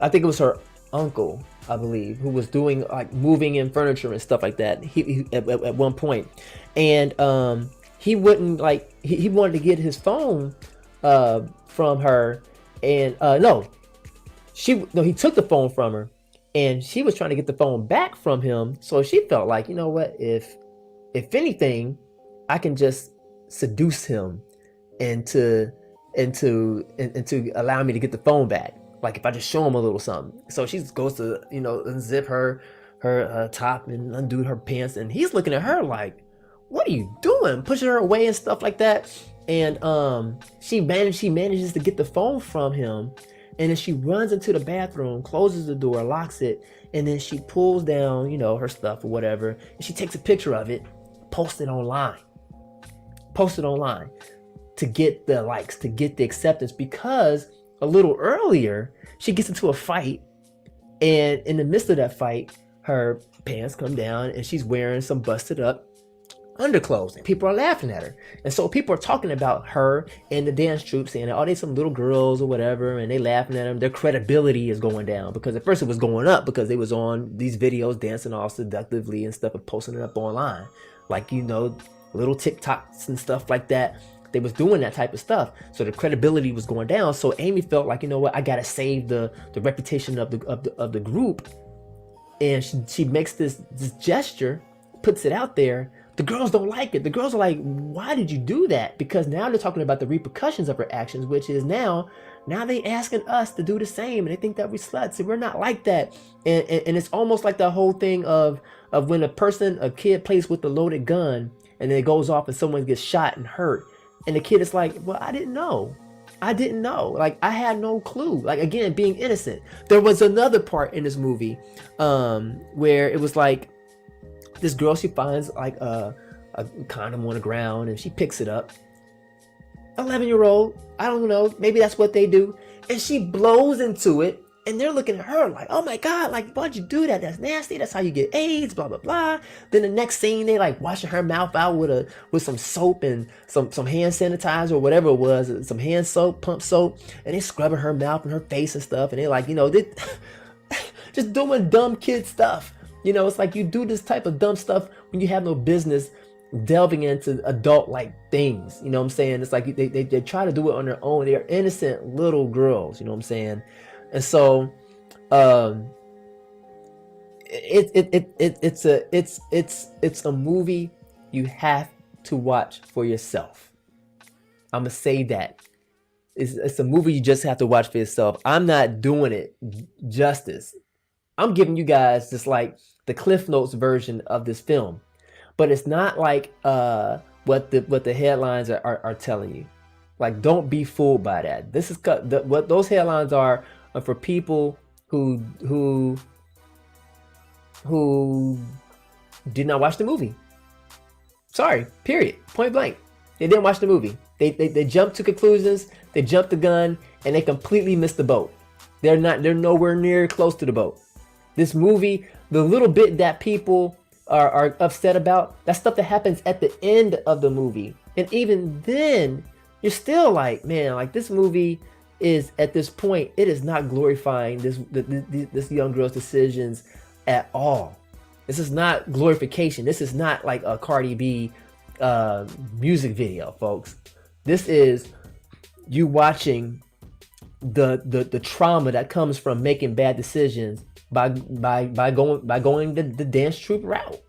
think it was her uncle, I believe, who was doing like moving in furniture and stuff like that. He at one point, and he wouldn't like he wanted to get his phone from her, and he took the phone from her, and she was trying to get the phone back from him. So she felt like, you know what, if anything, I can just seduce him into allowing me to get the phone back. Like if I just show him a little something. So she goes to, you know, unzip her top and undo her pants, and he's looking at her like, what are you doing? Pushing her away and stuff like that. And she manages to get the phone from him, and then she runs into the bathroom, closes the door, locks it, and then she pulls down, you know, her stuff or whatever, and she takes a picture of it, posts it online to get the likes, to get the acceptance, because a little earlier, she gets into a fight, and in the midst of that fight, her pants come down and she's wearing some busted up underclothes, and people are laughing at her. And so people are talking about her and the dance troupe, saying, oh, they some little girls or whatever, and they laughing at them. Their credibility is going down, because at first it was going up because they was on these videos dancing all seductively and stuff and posting it up online. Like, you know, little TikToks and stuff like that. They was doing that type of stuff, so the credibility was going down. So Amy felt like, you know what, I gotta save the reputation of the group, and she makes this gesture, puts it out there. The girls don't like it. The girls are like, why did you do that? Because now they're talking about the repercussions of her actions, which is now they asking us to do the same, and they think that we sluts, and we're not like that. And it's almost like the whole thing of when a kid plays with a loaded gun, and then it goes off and someone gets shot and hurt. And the kid is like, well, I didn't know. Like, I had no clue. Like, again, being innocent. There was another part in this movie where it was like this girl, she finds like a condom on the ground, and she picks it up. 11-year-old. I don't know. Maybe that's what they do. And she blows into it. And they're looking at her like, oh my God, like, why'd you do that? That's nasty. That's how you get AIDS, blah, blah, blah. Then the next scene, they like washing her mouth out with some soap and some hand sanitizer or whatever it was, some hand soap, pump soap. And they scrubbing her mouth and her face and stuff. And they like, they just doing dumb kid stuff. It's like you do this type of dumb stuff when you have no business delving into adult like things. You know what I'm saying? It's like they try to do it on their own. They're innocent little girls. You know what I'm saying? And so, it's a movie you have to watch for yourself. I'm gonna say that it's a movie you just have to watch for yourself. I'm not doing it justice. I'm giving you guys just like the Cliff Notes version of this film, but it's not like what the headlines are telling you. Like, don't be fooled by that. This is what those headlines are for people who did not watch the movie. Sorry, period, point blank. They didn't watch the movie. They jumped to conclusions, they jumped the gun, and they completely missed the boat. They're nowhere near close to the boat. This movie, the little bit that people are upset about, that's stuff that happens at the end of the movie. And even then, you're still like, man, like this movie is, at this point, it is not glorifying this young girl's decisions at all. This is not glorification. This is not like a Cardi B music video, folks. This is you watching the trauma that comes from making bad decisions by going the dance troupe route.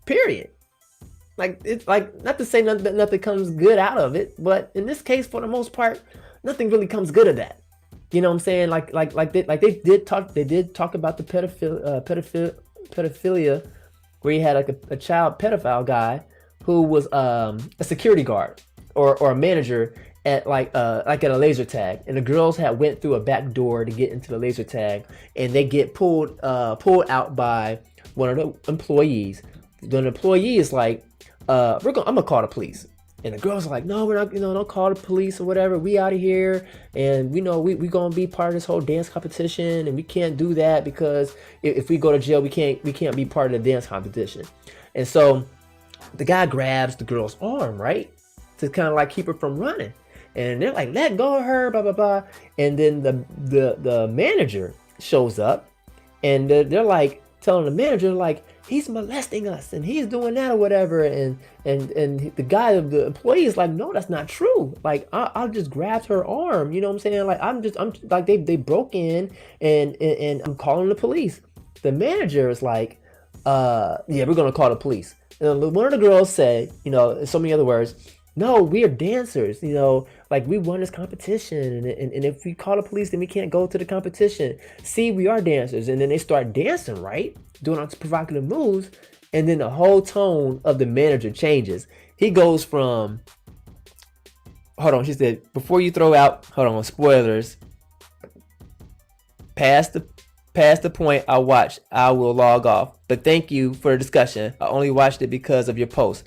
Period. Like, it's like, not to say nothing comes good out of it, but in this case, for the most part, nothing really comes good of that. You know what I'm saying? Like they did talk about the pedophilia, where you had like a child pedophile guy who was a security guard or a manager at at a laser tag, and the girls had went through a back door to get into the laser tag, and they get pulled out by one of the employees. The employee is like, I'm gonna call the police. And the girls are like, no, we're not, don't call the police or whatever. We out of here. And we gonna be part of this whole dance competition, and we can't do that because if we go to jail, we can't be part of the dance competition. And so the guy grabs the girl's arm, right? To kind of like keep her from running. And they're like, let go of her, blah, blah, blah. And then the manager shows up, and they're like telling the manager, like, he's molesting us and he's doing that or whatever. And the guy, the employee, is like, no, that's not true. Like, I just grabbed her arm. You know what I'm saying? Like, I'm like, they broke in and I'm calling the police. The manager is like, yeah, we're going to call the police. And one of the girls said, in so many other words, no, we are dancers, like we won this competition. And if we call the police, then we can't go to the competition. See, we are dancers. And then they start dancing, right? Doing all these provocative moves. And then the whole tone of the manager changes. He goes from, hold on, she said, before you throw out, hold on, spoilers. Past the point I watched, I will log off. But thank you for the discussion. I only watched it because of your post.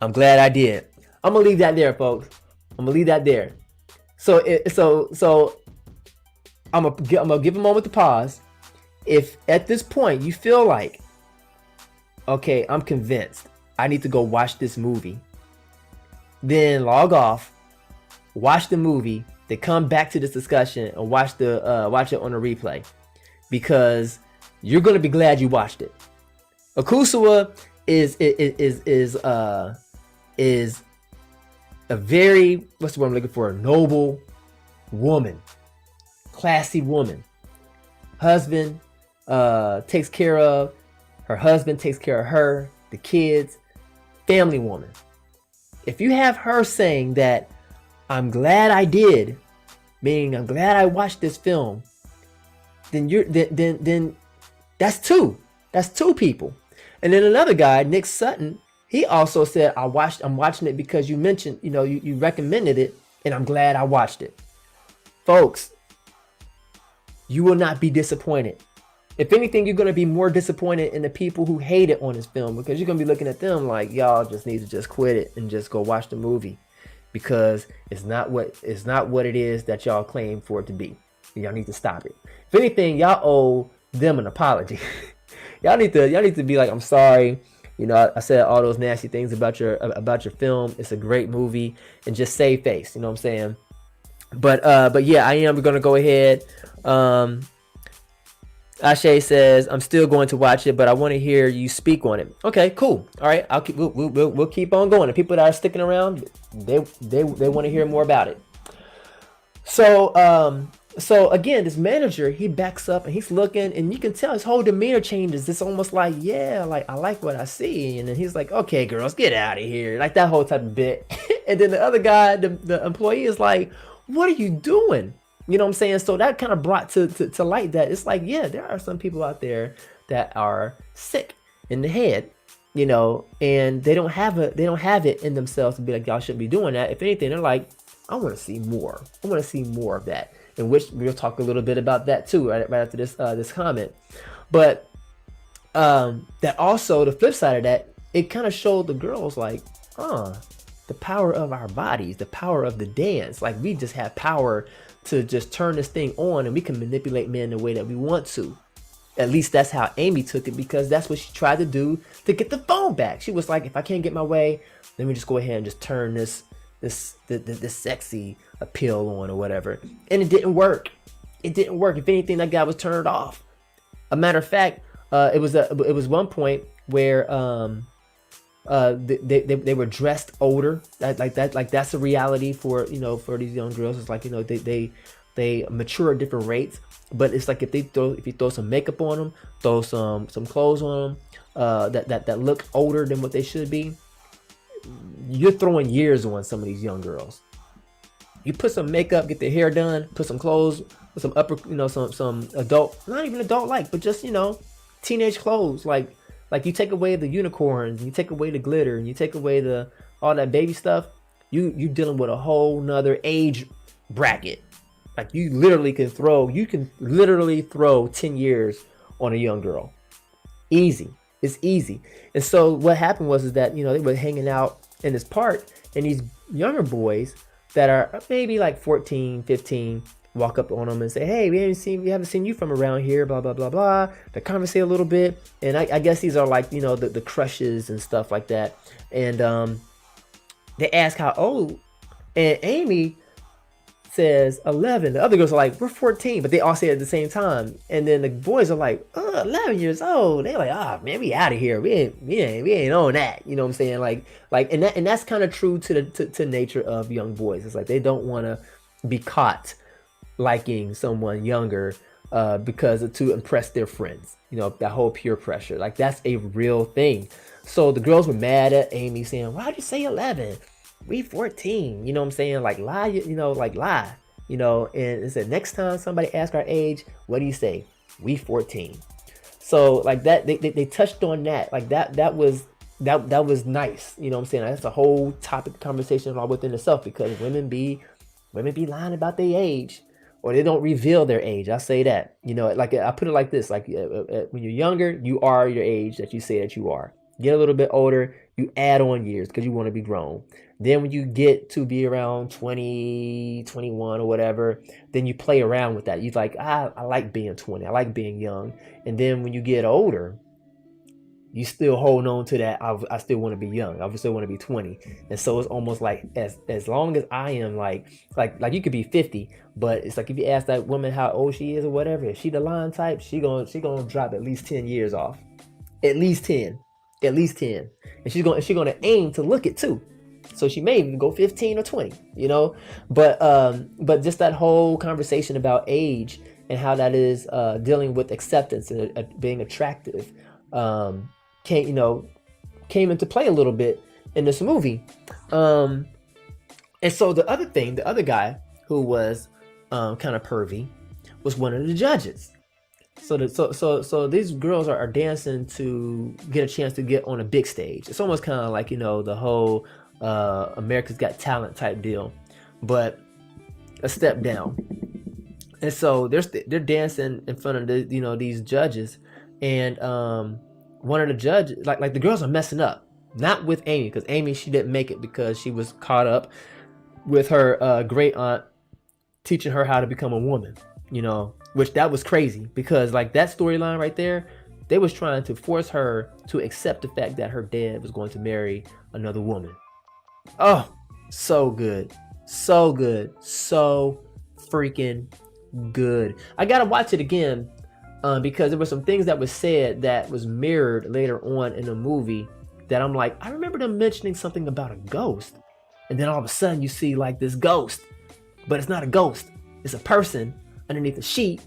I'm glad I did. I'm gonna leave that there, folks. I'm gonna leave that there. So I'm gonna give a moment to pause. If at this point you feel like, okay, I'm convinced I need to go watch this movie, then log off, watch the movie, then come back to this discussion and watch it on a replay, because you're gonna be glad you watched it. Akusawa is a very, what's the word I'm looking for? A noble woman, classy woman. Husband takes care of her husband, takes care of her, the kids, family woman. If you have her saying that, I'm glad I did, meaning I'm glad I watched this film, then that's two. That's two people. And then another guy, Nick Sutton, he also said, I'm watching it because you mentioned, you recommended it, and I'm glad I watched it. Folks, you will not be disappointed. If anything, you're going to be more disappointed in the people who hate it on this film, because you're going to be looking at them like, y'all just need to just quit it and just go watch the movie. because it's not what it is that y'all claim for it to be. Y'all need to stop it. If anything, y'all owe them an apology. y'all need to be like, I'm sorry. I said all those nasty things about your film. It's a great movie, and just save face. You know what I'm saying? But yeah, I am gonna go ahead. Ashe says, I'm still going to watch it, but I want to hear you speak on it. Okay, cool. All right, we'll keep on going. The people that are sticking around, they want to hear more about it. So again, this manager, he backs up and he's looking, and you can tell his whole demeanor changes. It's almost like, yeah, like I like what I see, and then he's like, okay, girls, get out of here, like that whole type of bit. And then the other guy, the employee, is like, what are you doing? You know what I'm saying? So that kind of brought to light that it's like, yeah, there are some people out there that are sick in the head, and they don't have it in themselves to be like, y'all shouldn't be doing that. If anything, they're like, I want to see more. I want to see more of that. In which we'll talk a little bit about that too, right after this comment. But that also, the flip side of that, it kind of showed the girls like, the power of our bodies, the power of the dance. Like, we just have power to just turn this thing on, and we can manipulate men the way that we want to. At least that's how Amy took it, because that's what she tried to do to get the phone back. She was like, if I can't get my way, let me just go ahead and just turn this sexy appeal on or whatever. And it didn't work. If anything, that guy was turned off. A matter of fact, it was one point where they were dressed older. That's a reality for these young girls. It's like, they mature at different rates. But it's like if you throw some makeup on them, throw some clothes on them that look older than what they should be, you're throwing years on some of these young girls. You put some makeup, get their hair done, put some clothes, some upper, some adult, not even adult like, but just teenage clothes. Like you take away the unicorns, you take away the glitter, and you take away all that baby stuff. You dealing with a whole nother age bracket. Like you can literally throw 10 years on a young girl. Easy. It's easy. And so what happened was that, they were hanging out in this park, and these younger boys that are maybe like 14, 15, walk up on them and say, hey, we haven't seen you from around here, blah, blah, blah, blah. They conversate a little bit. And I guess these are like, the crushes and stuff like that. And they ask how old, and Amy says 11. The other girls are like, we're 14, but they all say it at the same time. And then the boys are like, 11 years old. They're like, man, we out of here. We ain't on that. You know what I'm saying? Like, and that's kind of true to the nature of young boys. It's like they don't want to be caught liking someone younger because to impress their friends. That whole peer pressure. Like, that's a real thing. So the girls were mad at Amy, saying, why'd you say 11? We 14, you know what I'm saying? Like, lie, lie, and it said, next time somebody asks our age, what do you say? We 14. So like that, they touched on that. Like that was nice. You know what I'm saying? That's a whole topic of conversation all within itself, because women be lying about their age, or they don't reveal their age. I say that, like I put it like this, like when you're younger, you are your age that you say that you are. Get a little bit older, you add on years because you want to be grown. Then when you get to be around 20, 21 or whatever, then you play around with that. You're like, I like being 20. I like being young. And then when you get older, you still hold on to that. I still want to be young. I still want to be 20. And so it's almost like as long as I am like you could be 50, but it's like if you ask that woman how old she is or whatever, if she the line type, she gonna drop at least 10 years off. At least 10. And she's gonna aim to look it too. So she may even go 15 or 20, but just that whole conversation about age and how that is dealing with acceptance and being attractive came into play a little bit in this movie. And so the other guy who was kind of pervy was one of the judges. So these girls are dancing to get a chance to get on a big stage. It's almost kind of like the whole America's Got Talent type deal, but a step down. And so they're dancing in front of these judges, and one of the judges, like the girls are messing up, not with Amy, because Amy, she didn't make it because she was caught up with her great aunt teaching her how to become a woman, which that was crazy because like that storyline right there, they was trying to force her to accept the fact that her dad was going to marry another woman. Oh, so good. So good. So freaking good. I gotta watch it again because there were some things that was said that was mirrored later on in the movie that I'm like, I remember them mentioning something about a ghost. And then all of a sudden you see like this ghost, but it's not a ghost. It's a person underneath a sheet.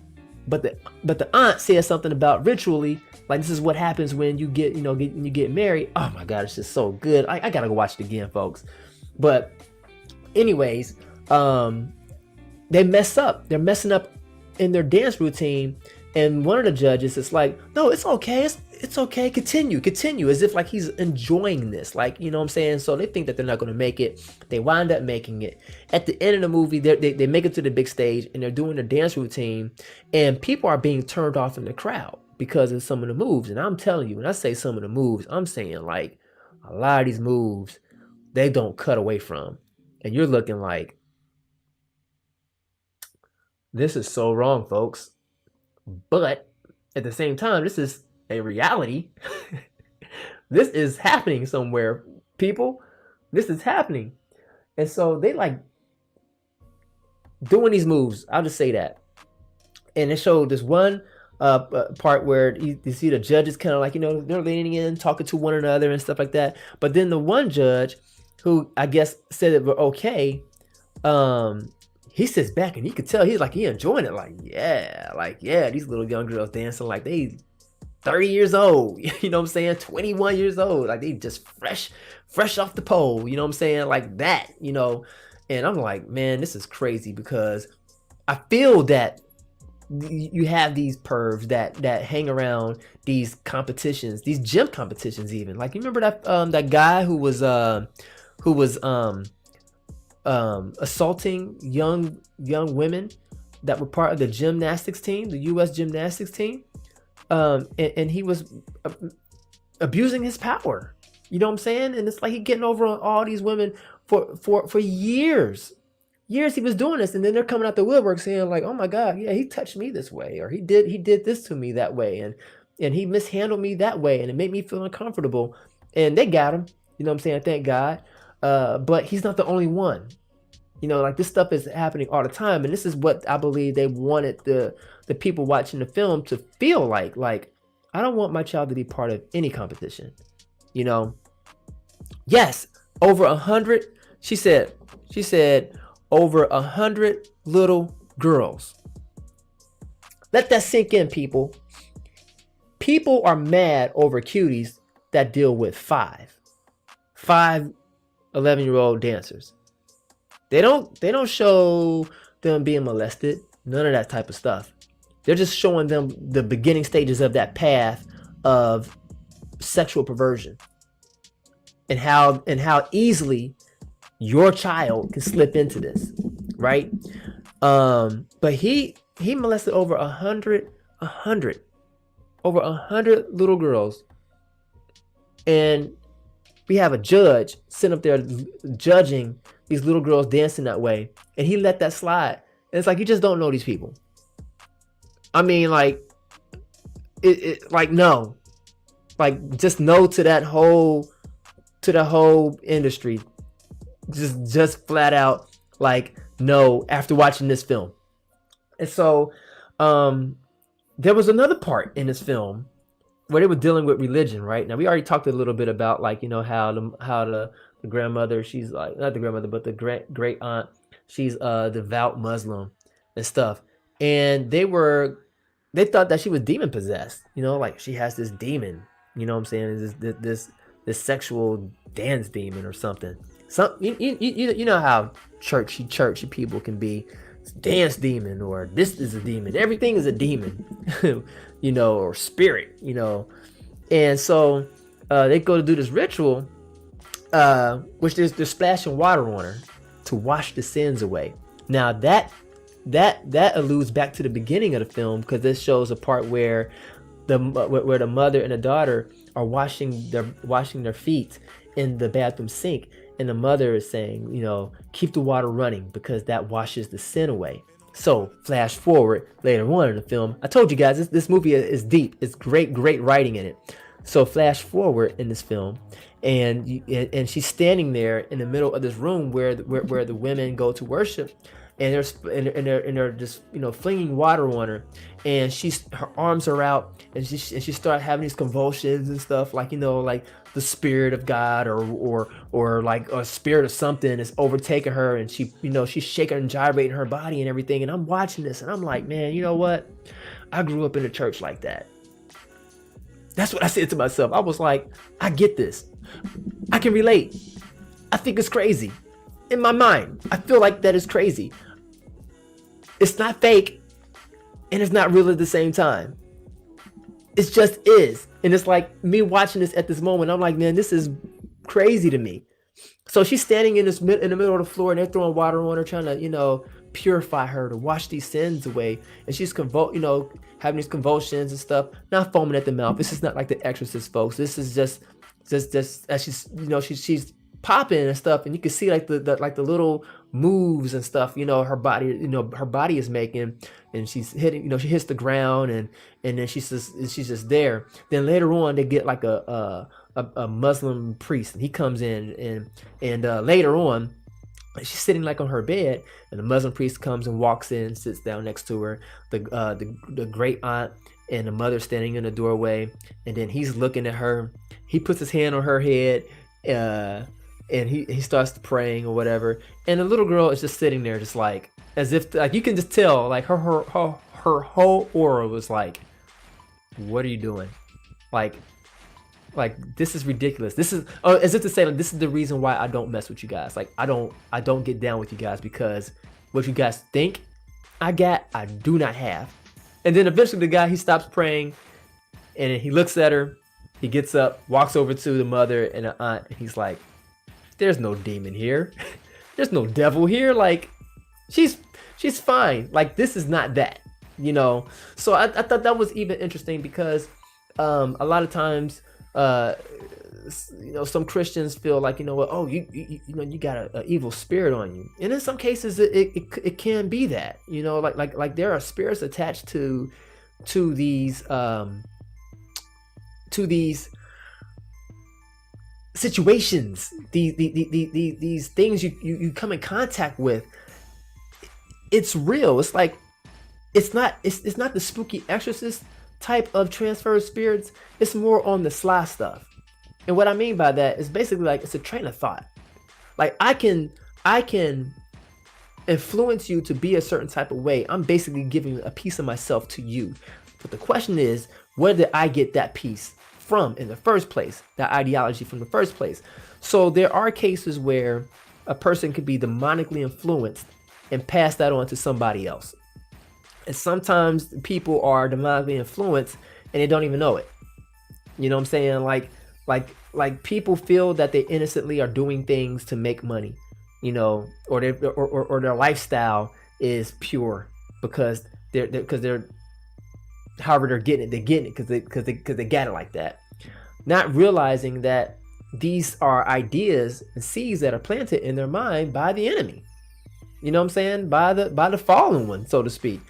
But the aunt says something about ritually, like this is what happens when you get, when you get married. Oh my God, it's just so good. I gotta go watch it again, folks. But anyways, they mess up. They're messing up in their dance routine. And one of the judges is like, no, it's okay. It's okay. Continue. As if like he's enjoying this. Like, you know what I'm saying? So they think that they're not going to make it. They wind up making it. At the end of the movie, they make it to the big stage and they're doing their dance routine. And people are being turned off in the crowd because of some of the moves. And I'm telling you, when I say some of the moves, I'm saying like a lot of these moves, they don't cut away from. And you're looking like, this is so wrong, folks. But at the same time, this is a reality. This is happening somewhere, people. This is happening. And so they like doing these moves. I'll just say that. And it showed this one part where you see the judges kind of like, they're leaning in, talking to one another and stuff like that. But then the one judge who I guess said it were okay, he sits back and you could tell he's like, he enjoying it. Like, yeah, these little young girls dancing like they 30 years old, you know what I'm saying? 21 years old. Like they just fresh off the pole, you know what I'm saying? Like that, and I'm like, man, this is crazy because I feel that you have these pervs that hang around these competitions, these gym competitions even. Like, you remember that guy who was assaulting young women that were part of the gymnastics team, the U.S. gymnastics team, and he was abusing his power. You know what I'm saying? And it's like he getting over on all these women for years. Years he was doing this, and then they're coming out the woodwork saying like, "Oh my God, yeah, he touched me this way, or he did this to me that way, and he mishandled me that way, and it made me feel uncomfortable." And they got him. You know what I'm saying? Thank God. But he's not the only one. Like this stuff is happening all the time, and this is what I believe they wanted the people watching the film to feel like. Like, I don't want my child to be part of any competition. Yes, over 100. She said over 100 little girls. Let that sink in, people. People are mad over cuties that deal with five 11-year-old dancers. They don't show them being molested, none of that type of stuff. They're just showing them the beginning stages of that path of sexual perversion and how easily your child can slip into this, right? But he molested over 100 little girls, and we have a judge sitting up there judging these little girls dancing that way, and he let that slide. And it's like, you just don't know these people. I mean, like, like, no, like, just no to that whole industry. Just flat out, like, no, after watching this film. And so, there was another part in this film where they were dealing with religion, right? Now, we already talked a little bit about, like, how the grandmother, she's like, not the grandmother, but the great aunt, she's a devout Muslim and stuff. And they thought that she was demon possessed, like she has this demon, you know what I'm saying? This sexual dance demon or something. You know how churchy people can be. Dance demon, or this is a demon. Everything is a demon, or spirit, And so they go to do this ritual, which they're splashing water on her to wash the sins away. Now that alludes back to the beginning of the film, because this shows a part where the mother and the daughter are washing their feet in the bathroom sink, And the mother is saying, keep the water running because that washes the sin away. So flash forward later on in the film. I told you guys this movie is deep. It's great writing in it. So flash forward in this film, and she's standing there in the middle of this room where the women go to worship, and they're just flinging water on her, and her arms are out, and she starts having these convulsions and stuff, like like the spirit of God or like a spirit of something is overtaking her, and she's shaking and gyrating her body and everything. And I'm watching this and I'm like, man, you know what? I grew up in a church like that. That's what I said to myself. I was like, I get this. I can relate. I think it's crazy. In my mind, I feel like that is crazy. It's not fake and it's not real at the same time. It just is. And it's like me watching this at this moment. I'm like, man, this is crazy to me. So she's standing in the middle of the floor, and they're throwing water on her, trying to, purify her, to wash these sins away. And she's having these convulsions and stuff, not foaming at the mouth. This is not like The Exorcist, folks. This is just as she's popping and stuff, and you can see like the little moves and stuff, her body is making, and she's hitting, she hits the ground, and then she's just there. Then later on they get like a Muslim priest, and he comes in, and later on she's sitting like on her bed, and the Muslim priest comes and walks in, sits down next to her, the great aunt and the mother standing in the doorway, and then he's looking at her. He puts his hand on her head, and he starts praying or whatever, and the little girl is just sitting there, just like, as if, like, you can just tell, like her whole aura was like, what are you doing? Like this is ridiculous. This is as if to say, like, this is the reason why I don't mess with you guys. Like, I don't get down with you guys, because what you guys think I do not have. And then eventually the guy, he stops praying, and he looks at her. He gets up, walks over to the mother and the aunt, and he's like, there's no demon here. There's no devil here. Like, she's fine. Like, this is not that, So I thought that was even interesting, because a lot of times, some Christians feel like, you got an evil spirit on you, and in some cases it can be that, like there are spirits attached to these situations, these things you come in contact with. It's real. It's like, it's not the spooky exorcist type of transfer of spirits. It's more on the sly stuff. And what I mean by that is basically, like, it's a train of thought. Like, I can influence you to be a certain type of way. I'm basically giving a piece of myself to you. But the question is, where did I get that piece from in the first place? That ideology from the first place. So there are cases where a person could be demonically influenced and pass that on to somebody else. And sometimes people are demonically influenced and they don't even know it. You know what I'm saying? Like people feel that they innocently are doing things to make money, or their lifestyle is pure because they're however they're getting it because they got it like that, not realizing that these are ideas and seeds that are planted in their mind by the enemy. You know what I'm saying? By the fallen one, so to speak.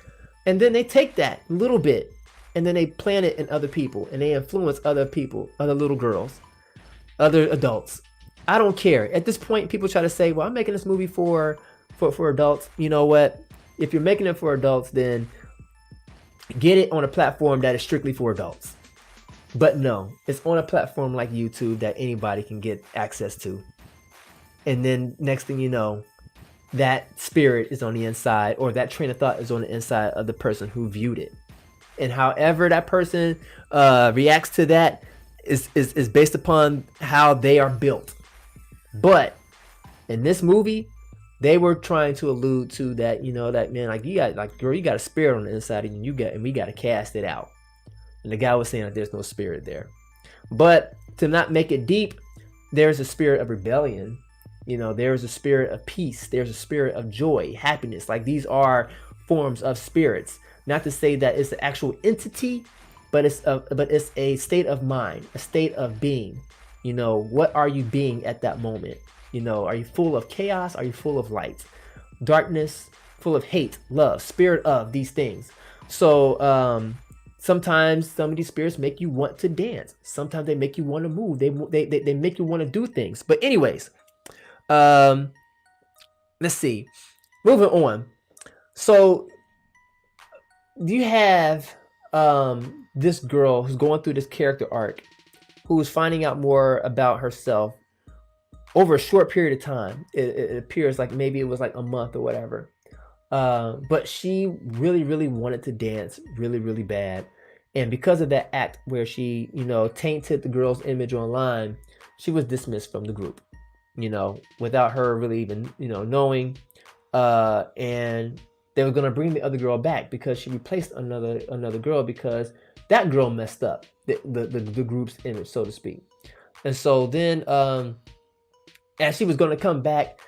And then they take that little bit and then they plant it in other people, and they influence other people, other little girls, other adults. I don't care. At this point, people try to say, well, I'm making this movie for adults. You know what? If you're making it for adults, then get it on a platform that is strictly for adults. But no, it's on a platform like YouTube that anybody can get access to. And then next thing you know, that spirit is on the inside, or that train of thought is on the inside of the person who viewed it. And however that person reacts to that is based upon how they are built. But in this movie, they were trying to allude to that, that, man, like, girl, you got a spirit on the inside of you, and we got to cast it out. And the guy was saying that there's no spirit there. But to not make it deep, there's a spirit of rebellion. There's a spirit of peace. There's a spirit of joy, happiness. Like, these are forms of spirits. Not to say that it's the actual entity, but it's a state of mind, a state of being. What are you being at that moment? You know, are you full of chaos? Are you full of light? Darkness, full of hate, love, spirit of these things. So sometimes some of these spirits make you want to dance. Sometimes they make you want to move. They make you want to do things. But anyways, let's see. Moving on. So you have this girl who's going through this character arc, who's finding out more about herself over a short period of time. It appears like maybe it was like a month or whatever. But she really wanted to dance really bad. And because of that act where she, you know, tainted the girl's image online, she was dismissed from the group, you know, without her really even, you know, knowing. And they were gonna bring the other girl back because she replaced another girl because that girl messed up the group's image, so to speak. And so then, as she was gonna come back,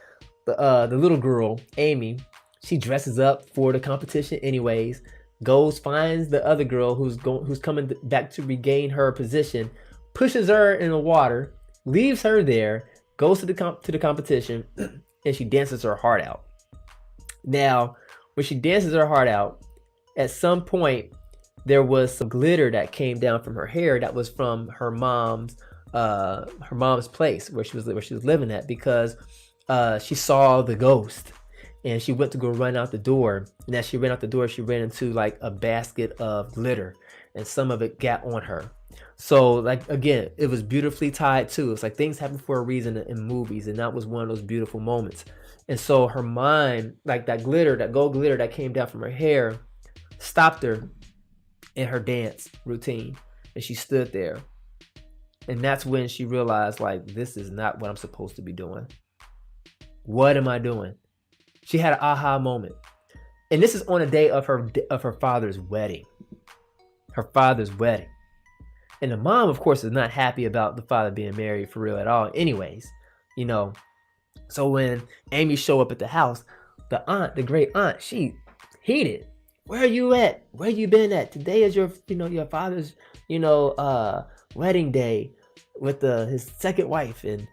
the little girl, Amy, she dresses up for the competition anyways, goes, finds the other girl who's coming back to regain her position, pushes her in the water, leaves her there, goes to the competition, and she dances her heart out. Now, when she dances her heart out, at some point there was some glitter that came down from her hair that was from her mom's place where she was living at, because she saw the ghost. And she went to go run out the door. And as she ran out the door, she ran into like a basket of glitter, and some of it got on her. So like, again, it was beautifully tied too. It's like things happen for a reason in movies, and that was one of those beautiful moments. And so her mind, like that glitter, that gold glitter that came down from her hair, stopped her in her dance routine. And she stood there. And that's when she realized, like, this is not what I'm supposed to be doing. What am I doing? She had an aha moment. And this is on the day of her father's wedding. Her father's wedding. And the mom, of course, is not happy about the father being married for real at all. Anyways, you know. So when Amy showed up at the house, the aunt, the great aunt, she heated. Where are you at? Where you been at? Today is your father's, wedding day with his second wife, and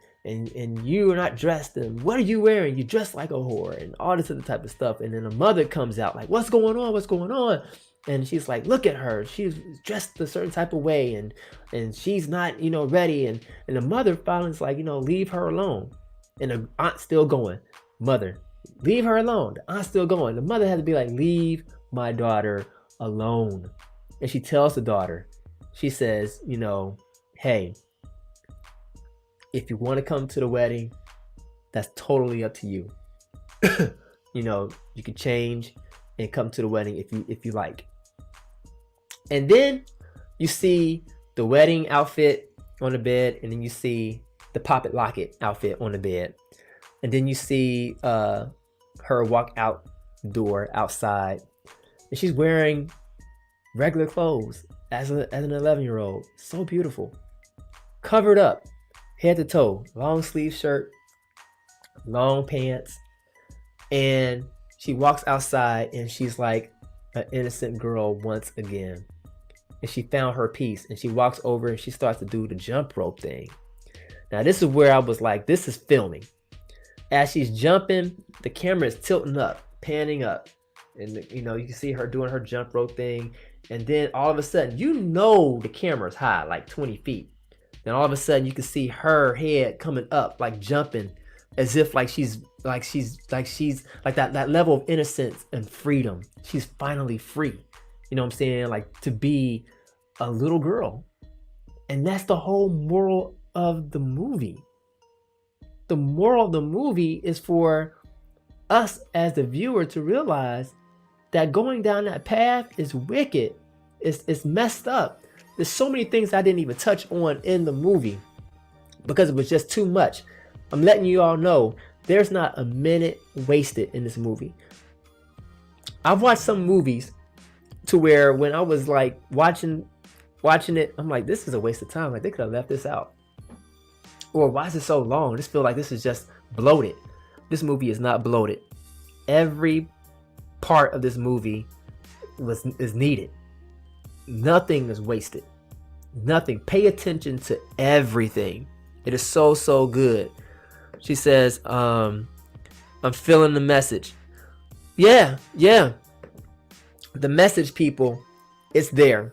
you are not dressed, and what are you wearing? You dressed like a whore, and all this other type of stuff. And then the mother comes out like, what's going on? And she's like, look at her, she's dressed a certain type of way, and she's not ready. And the mother finally is like, leave her alone. And the aunt's still going, mother, leave her alone. The aunt's still going. The mother had to be like, leave my daughter alone. And she tells the daughter, she says, hey, if you want to come to the wedding, that's totally up to you. You can change and come to the wedding if you like. And then you see the wedding outfit on the bed, and then you see the pop it lock it outfit on the bed, and then you see her walk out the door outside, and she's wearing regular clothes as an 11-year-old. So beautiful, covered up head to toe, long sleeve shirt, long pants, and she walks outside, and she's like an innocent girl once again. And she found her peace, and she walks over and she starts to do the jump rope thing. Now this is where I was like, this is filming. As she's jumping, the camera is tilting up, panning up, and you can see her doing her jump rope thing. And then all of a sudden, the camera's high, like 20 feet. Then all of a sudden you can see her head coming up, like jumping, as if she's that level of innocence and freedom. She's finally free. You know what I'm saying? Like, to be a little girl. And that's the whole moral of the movie. The moral of the movie is for us as the viewer to realize that going down that path is wicked. It's messed up. There's so many things I didn't even touch on in the movie because it was just too much. I'm letting you all know there's not a minute wasted in this movie. I've watched some movies to where when I was like watching it, I'm like, this is a waste of time. Like, they could have left this out. Or why is it so long? I just feel like this is just bloated. This movie is not bloated. Every part of this movie is needed. Nothing is wasted. Nothing. Pay attention to everything. It is so good. She says, I'm feeling the message. Yeah, yeah. The message, people, it's there.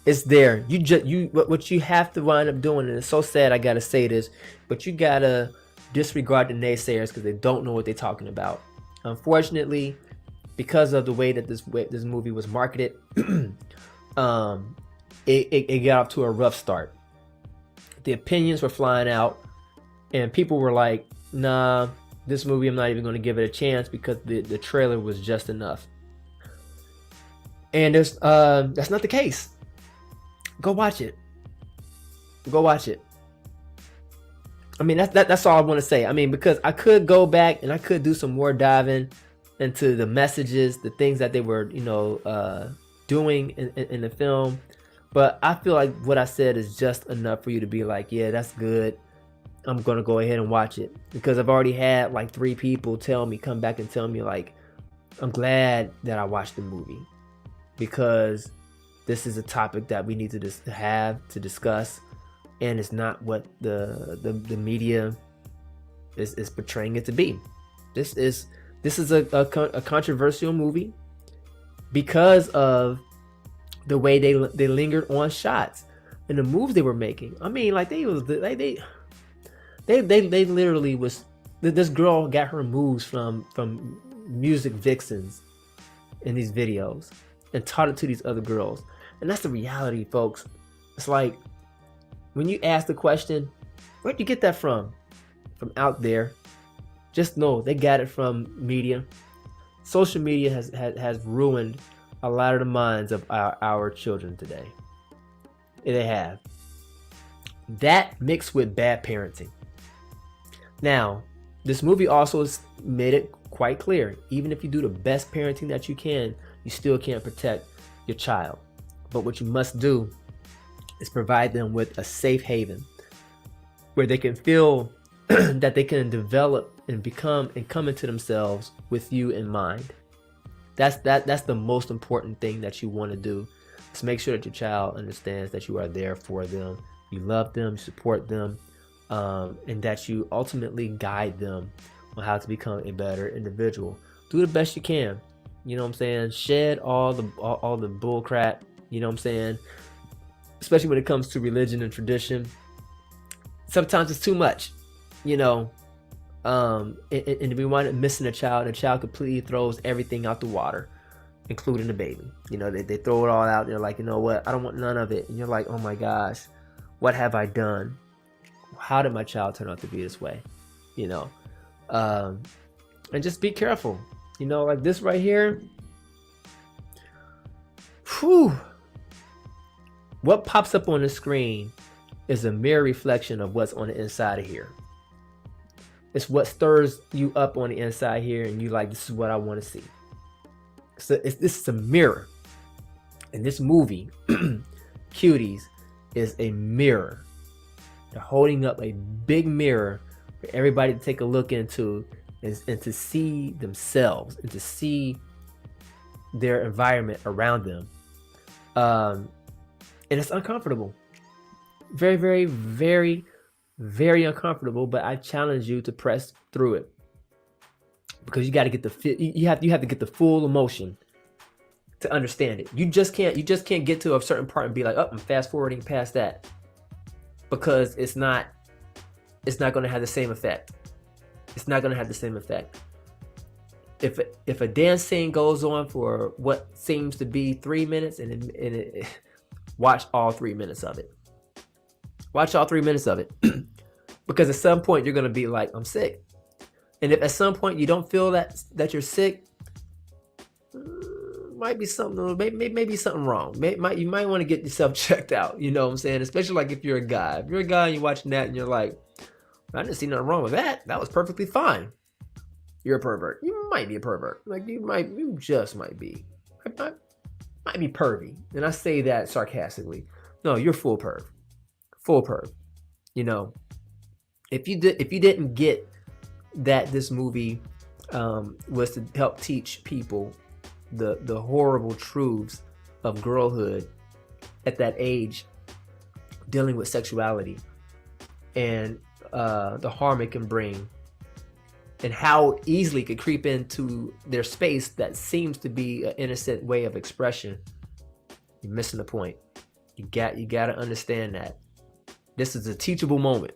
It's there. What you have to wind up doing, and it's so sad I gotta say this, but you gotta disregard the naysayers because they don't know what they're talking about. Unfortunately, because of the way that this movie was marketed, it got off to a rough start. The opinions were flying out, and people were like, nah, this movie I'm not even going to give it a chance because the trailer was just enough. And that's not the case. Go watch it. Go watch it. I mean, that's all I want to say. I mean, because I could go back and I could do some more diving into the messages, the things that they were, doing in the film. But I feel like what I said is just enough for you to be like, yeah, that's good. I'm going to go ahead and watch it. Because I've already had like 3 people come back and tell me like, I'm glad that I watched the movie. Because this is a topic that we need to have to discuss. And it's not what the media is portraying it to be. This is a controversial movie because of the way they lingered on shots and the moves they were making. I mean, like they literally was. This girl got her moves from music vixens in these videos and taught it to these other girls. And that's the reality, folks. It's like when you ask the question, where'd you get that from? From out there. Just know they got it from media. Social media has ruined a lot of the minds of our children today. They have. That mixed with bad parenting. Now, this movie also made it quite clear, even if you do the best parenting that you can, you still can't protect your child. But what you must do is provide them with a safe haven where they can feel that they can develop and become and come into themselves with you in mind. That's the most important thing that you want to do. Is make sure that your child understands that you are there for them, you love them, you support them, and that you ultimately guide them on how to become a better individual. Do the best you can. You know what I'm saying? Shed all the bull crap. You know what I'm saying? Especially when it comes to religion and tradition. Sometimes it's too much. And we wind up missing a child. The child completely throws everything out the water, including the baby. They throw it all out. They're like, you know what? I don't want none of it. And you're like, oh my gosh, what have I done? How did my child turn out to be this way? And just be careful. Like this right here. Whew. What pops up on the screen is a mere reflection of what's on the inside of here. It's what stirs you up on the inside here, and you like, this is what I want to see. So this is a mirror. And this movie, Cuties, is a mirror. They're holding up a big mirror for everybody to take a look into and to see themselves and to see their environment around them. And it's uncomfortable. Very, very, very, very uncomfortable, but I challenge you to press through it because you got to get you have to get the full emotion to understand it. You just can't get to a certain part and be like, oh, I'm fast forwarding past that, because it's not going to have the same effect. It's not going to have the same effect. If a dance scene goes on for what seems to be 3 minutes, and watch all 3 minutes of it. Watch all 3 minutes of it. Because at some point you're going to be like, I'm sick. And if at some point you don't feel that you're sick, might be something, maybe something wrong. You might want to get yourself checked out. You know what I'm saying? Especially like if you're a guy. If you're a guy and you're watching that and you're like, I didn't see nothing wrong with that. That was perfectly fine. You're a pervert. You might be a pervert. Like you just might be. Might be pervy. And I say that sarcastically. No, you're full perv. Full perv. If you didn't get that this movie was to help teach people the horrible truths of girlhood at that age, dealing with sexuality and the harm it can bring, and how easily it could creep into their space that seems to be an innocent way of expression. You're missing the point. You got to understand that this is a teachable moment,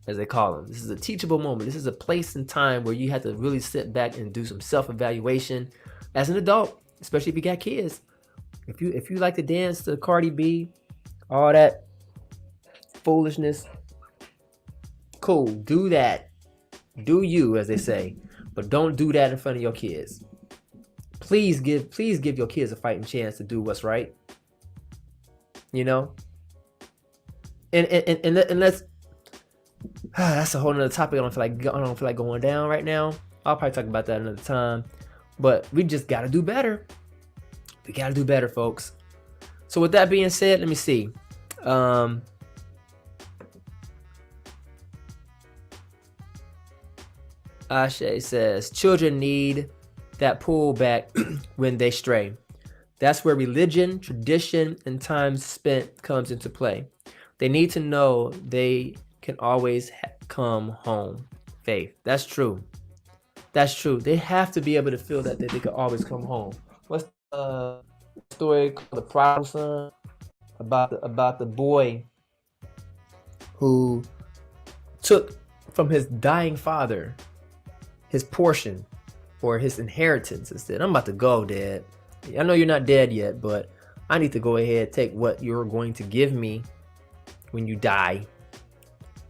as they call them. This is a teachable moment. This is a place and time where you have to really sit back and do some self-evaluation as an adult, especially if you got kids. If you like to dance to Cardi B, all that foolishness, cool, do that. Do you, as they say, but don't do that in front of your kids. Please give your kids a fighting chance to do what's right. You know? And let's that's a whole nother topic. I don't feel like going down right now. I'll probably talk about that another time. But we just gotta do better. We gotta do better, folks. So with that being said, let me see. Ashe says, children need that pullback when they stray. That's where religion, tradition, and time spent comes into play. They need to know they can always come home. Faith. That's true. That's true. They have to be able to feel that they can always come home. What's the story called The Prodigal Son? About the boy who took from his dying father his portion or his inheritance and said, I'm about to go, Dad. I know you're not dead yet, but I need to go ahead, take what you're going to give me when you die,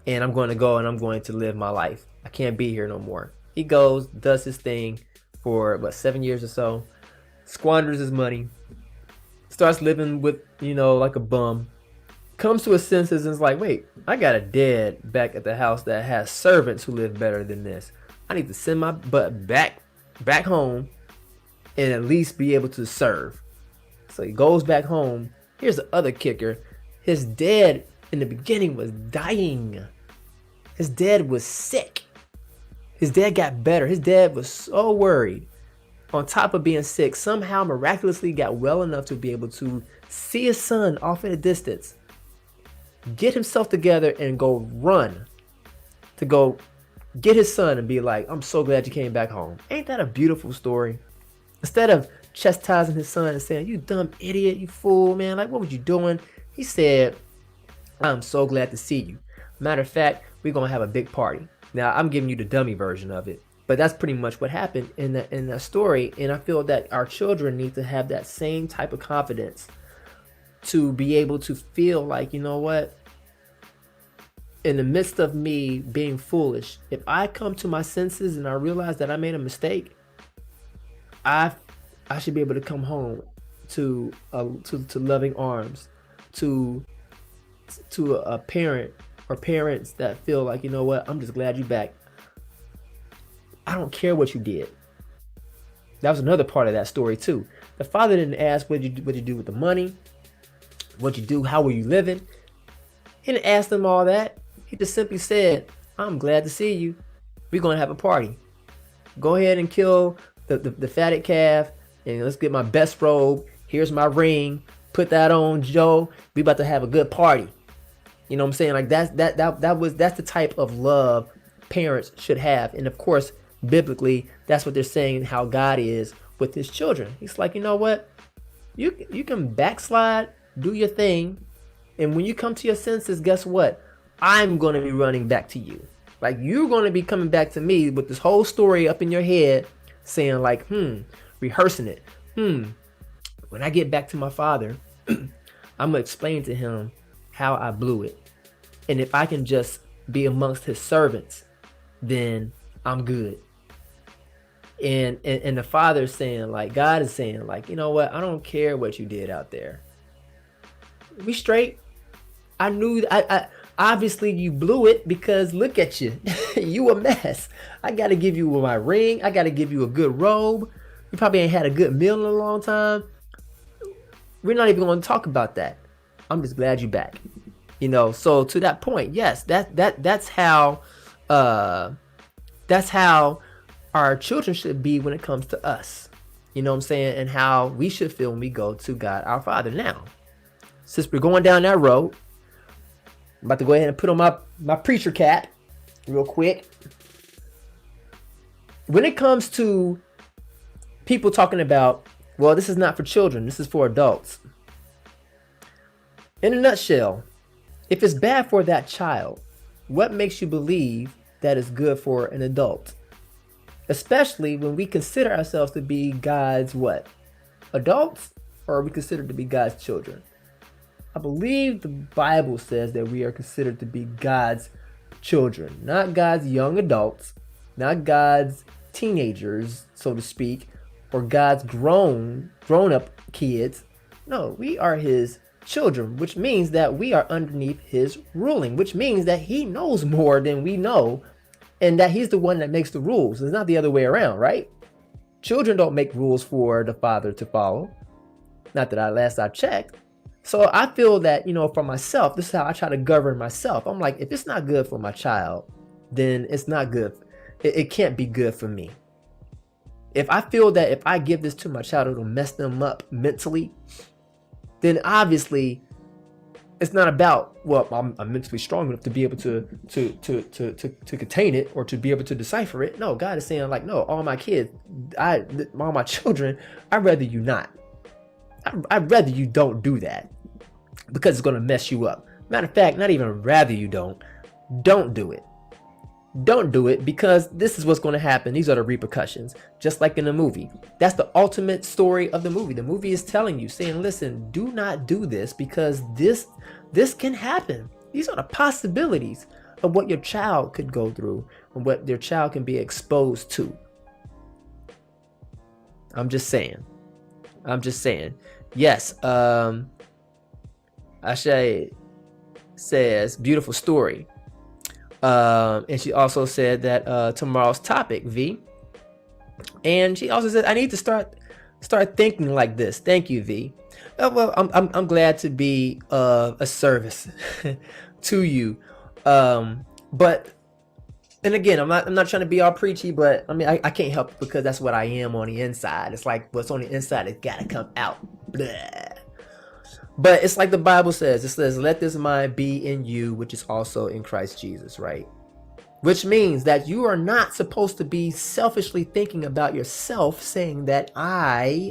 and I'm going to go and I'm going to live my life. I can't be here no more. He goes, does his thing for 7 years or so, squanders his money, starts living with, like a bum, comes to his senses and is like, wait, I got a dad back at the house that has servants who live better than this. I need to send my butt back home and at least be able to serve. So he goes back home. Here's the other kicker. His dad in the beginning was dying. His dad was sick. His dad got better. His dad was so worried. On top of being sick, somehow miraculously got well enough to be able to see his son off in a distance, get himself together and go run to go get his son and be like, I'm so glad you came back home. Ain't that a beautiful story? Instead of chastising his son and saying, you dumb idiot, you fool, man, like what was you doing? He said, I'm so glad to see you. Matter of fact, we're going to have a big party. Now, I'm giving you the dummy version of it, but that's pretty much what happened in that story. And I feel that our children need to have that same type of confidence to be able to feel like, you know what? In the midst of me being foolish, if I come to my senses and I realize that I made a mistake, I should be able to come home to loving arms, to a parent or parents that feel like, you know what, I'm just glad you're back. I don't care what you did. That was another part of that story too. The father didn't ask what you do with the money, what you do, how were you living. He didn't ask them all that. He just simply said, I'm glad to see you. We're going to have a party. Go ahead and kill the fatted calf and let's get my best robe. Here's my ring. Put that on, Joe. We about to have a good party. You know what I'm saying? Like that's the type of love parents should have. And of course, biblically, that's what they're saying how God is with his children. He's like, you know what? You can backslide, do your thing. And when you come to your senses, guess what? I'm going to be running back to you. Like you're going to be coming back to me with this whole story up in your head saying like, rehearsing it. When I get back to my father, I'm going to explain to him how I blew it. And if I can just be amongst his servants, then I'm good. And the father is saying like, God is saying like, you know what? I don't care what you did out there. We straight. I knew I obviously you blew it because look at you. You a mess. I got to give you my ring. I got to give you a good robe. You probably ain't had a good meal in a long time. We're not even going to talk about that. I'm just glad you're back. So to that point, yes, that's how our children should be when it comes to us. You know what I'm saying? And how we should feel when we go to God our Father. Now, since we're going down that road, I'm about to go ahead and put on my preacher cap. real quick. When it comes to people talking about, well, this is not for children, this is for adults. In a nutshell, if it's bad for that child, what makes you believe that it's good for an adult? Especially when we consider ourselves to be God's what? Adults? Or are we considered to be God's children? I believe the Bible says that we are considered to be God's children, not God's young adults, not God's teenagers, so to speak, or God's grown up kids. No, we are his children, which means that we are underneath his ruling, which means that he knows more than we know, and that he's the one that makes the rules. It's not the other way around, right? Children don't make rules for the father to follow. Not that last I checked. So I feel that, for myself, this is how I try to govern myself. I'm like, if it's not good for my child, then it's not good. It can't be good for me. If I feel that if I give this to my child, it'll mess them up mentally, then obviously it's not about, well, I'm mentally strong enough to be able to contain it or to be able to decipher it. No, God is saying like, no, all my kids, all my children, I'd rather you not. I'd rather you don't do that because it's going to mess you up. Matter of fact, not even rather you don't do it. Don't do it because this is what's going to happen. These are the repercussions, just like in the movie. That's the ultimate story of the movie. The movie is telling you, saying, listen, do not do this because this can happen. These are the possibilities of what your child could go through and what your child can be exposed to. I'm just saying. Yes, Ashay says, beautiful story. And she also said that tomorrow's topic, V. And she also said, I need to start thinking like this. Thank you, V. Well, I'm glad to be a service to you. But and again, I'm not trying to be all preachy, but I mean I can't help it because that's what I am on the inside. It's like what's on the inside has gotta come out. Blah. But it's like the Bible says. It says, let this mind be in you, which is also in Christ Jesus, right? Which means that you are not supposed to be selfishly thinking about yourself, saying that I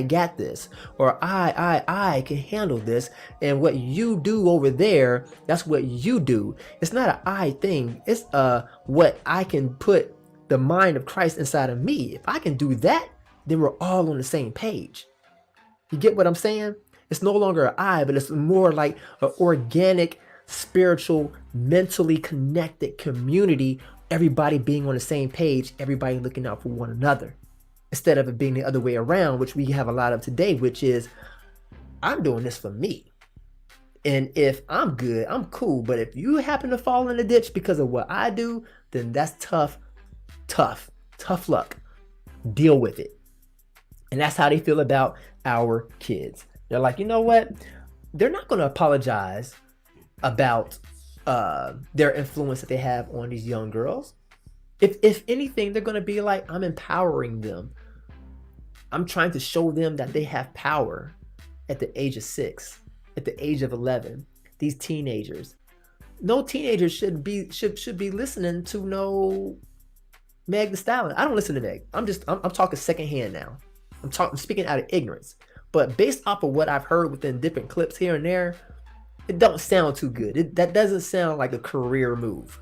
got this, or I can handle this, and what you do over there, that's what you do. It's not an I thing. It's what I can put the mind of Christ inside of me. If I can do that, then we're all on the same page. You get what I'm saying? It's no longer an I, but it's more like an organic, spiritual, mentally connected community. Everybody being on the same page, everybody looking out for one another. Instead of it being the other way around, which we have a lot of today, which is, I'm doing this for me. And if I'm good, I'm cool. But if you happen to fall in the ditch because of what I do, then that's tough luck. Deal with it. And that's how they feel about our kids. They're like, you know what? They're not going to apologize about their influence that they have on these young girls. If anything, they're going to be like, I'm empowering them. I'm trying to show them that they have power at the age of 6, at the age of 11. These teenagers. No teenagers should be listening to no Meg Thee Stallion. I don't listen to Meg. I'm talking secondhand now. I'm speaking out of ignorance. But based off of what I've heard within different clips here and there, it don't sound too good. That doesn't sound like a career move.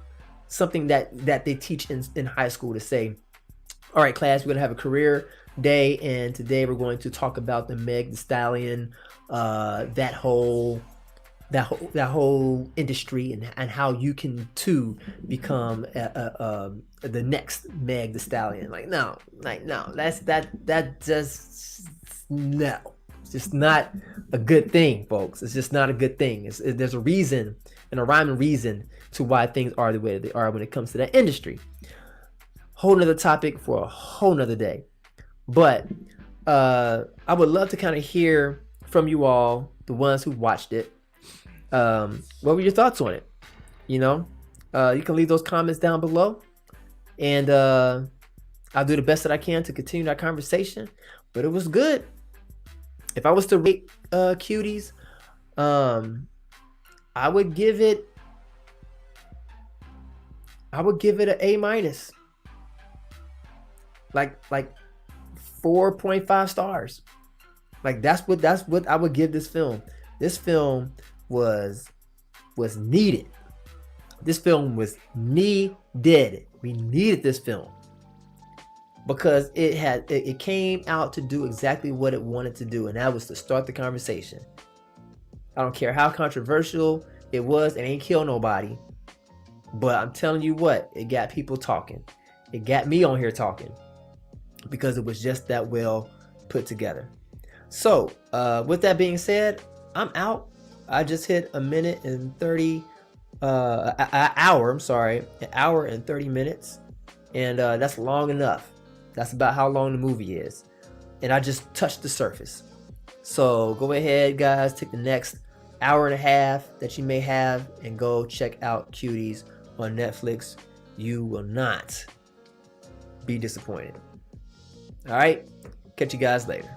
Something that they teach in high school to say, all right, class, we're going to have a career day. And today we're going to talk about the Meg Thee Stallion, that whole industry and how you can too become the next Meg Thee Stallion. No, that just no. It's just not a good thing, folks. It's just not a good thing. There's a reason and a rhyme and reason to why things are the way that they are when it comes to that industry. Whole nother topic for a whole nother day. But I would love to kind of hear from you all, the ones who watched it. What were your thoughts on it? You can leave those comments down below, and I'll do the best that I can to continue that conversation. But it was good. If I was to rate Cuties, I would give it I would give it an A minus, like 4.5 stars. Like that's what I would give this film. This film was needed. This film was needed. We needed this film because it came out to do exactly what it wanted to do, and that was to start the conversation. I don't care how controversial it was, it ain't kill nobody. But I'm telling you what, it got people talking. It got me on here talking because it was just that well put together. So, with that being said, I'm out. I just hit a minute and 30, an hour, I'm sorry, an hour and 30 minutes. And that's long enough. That's about how long the movie is. And I just touched the surface. So go ahead, guys, take the next hour and a half that you may have and go check out Cuties on Netflix. You will not be disappointed. All right, catch you guys later.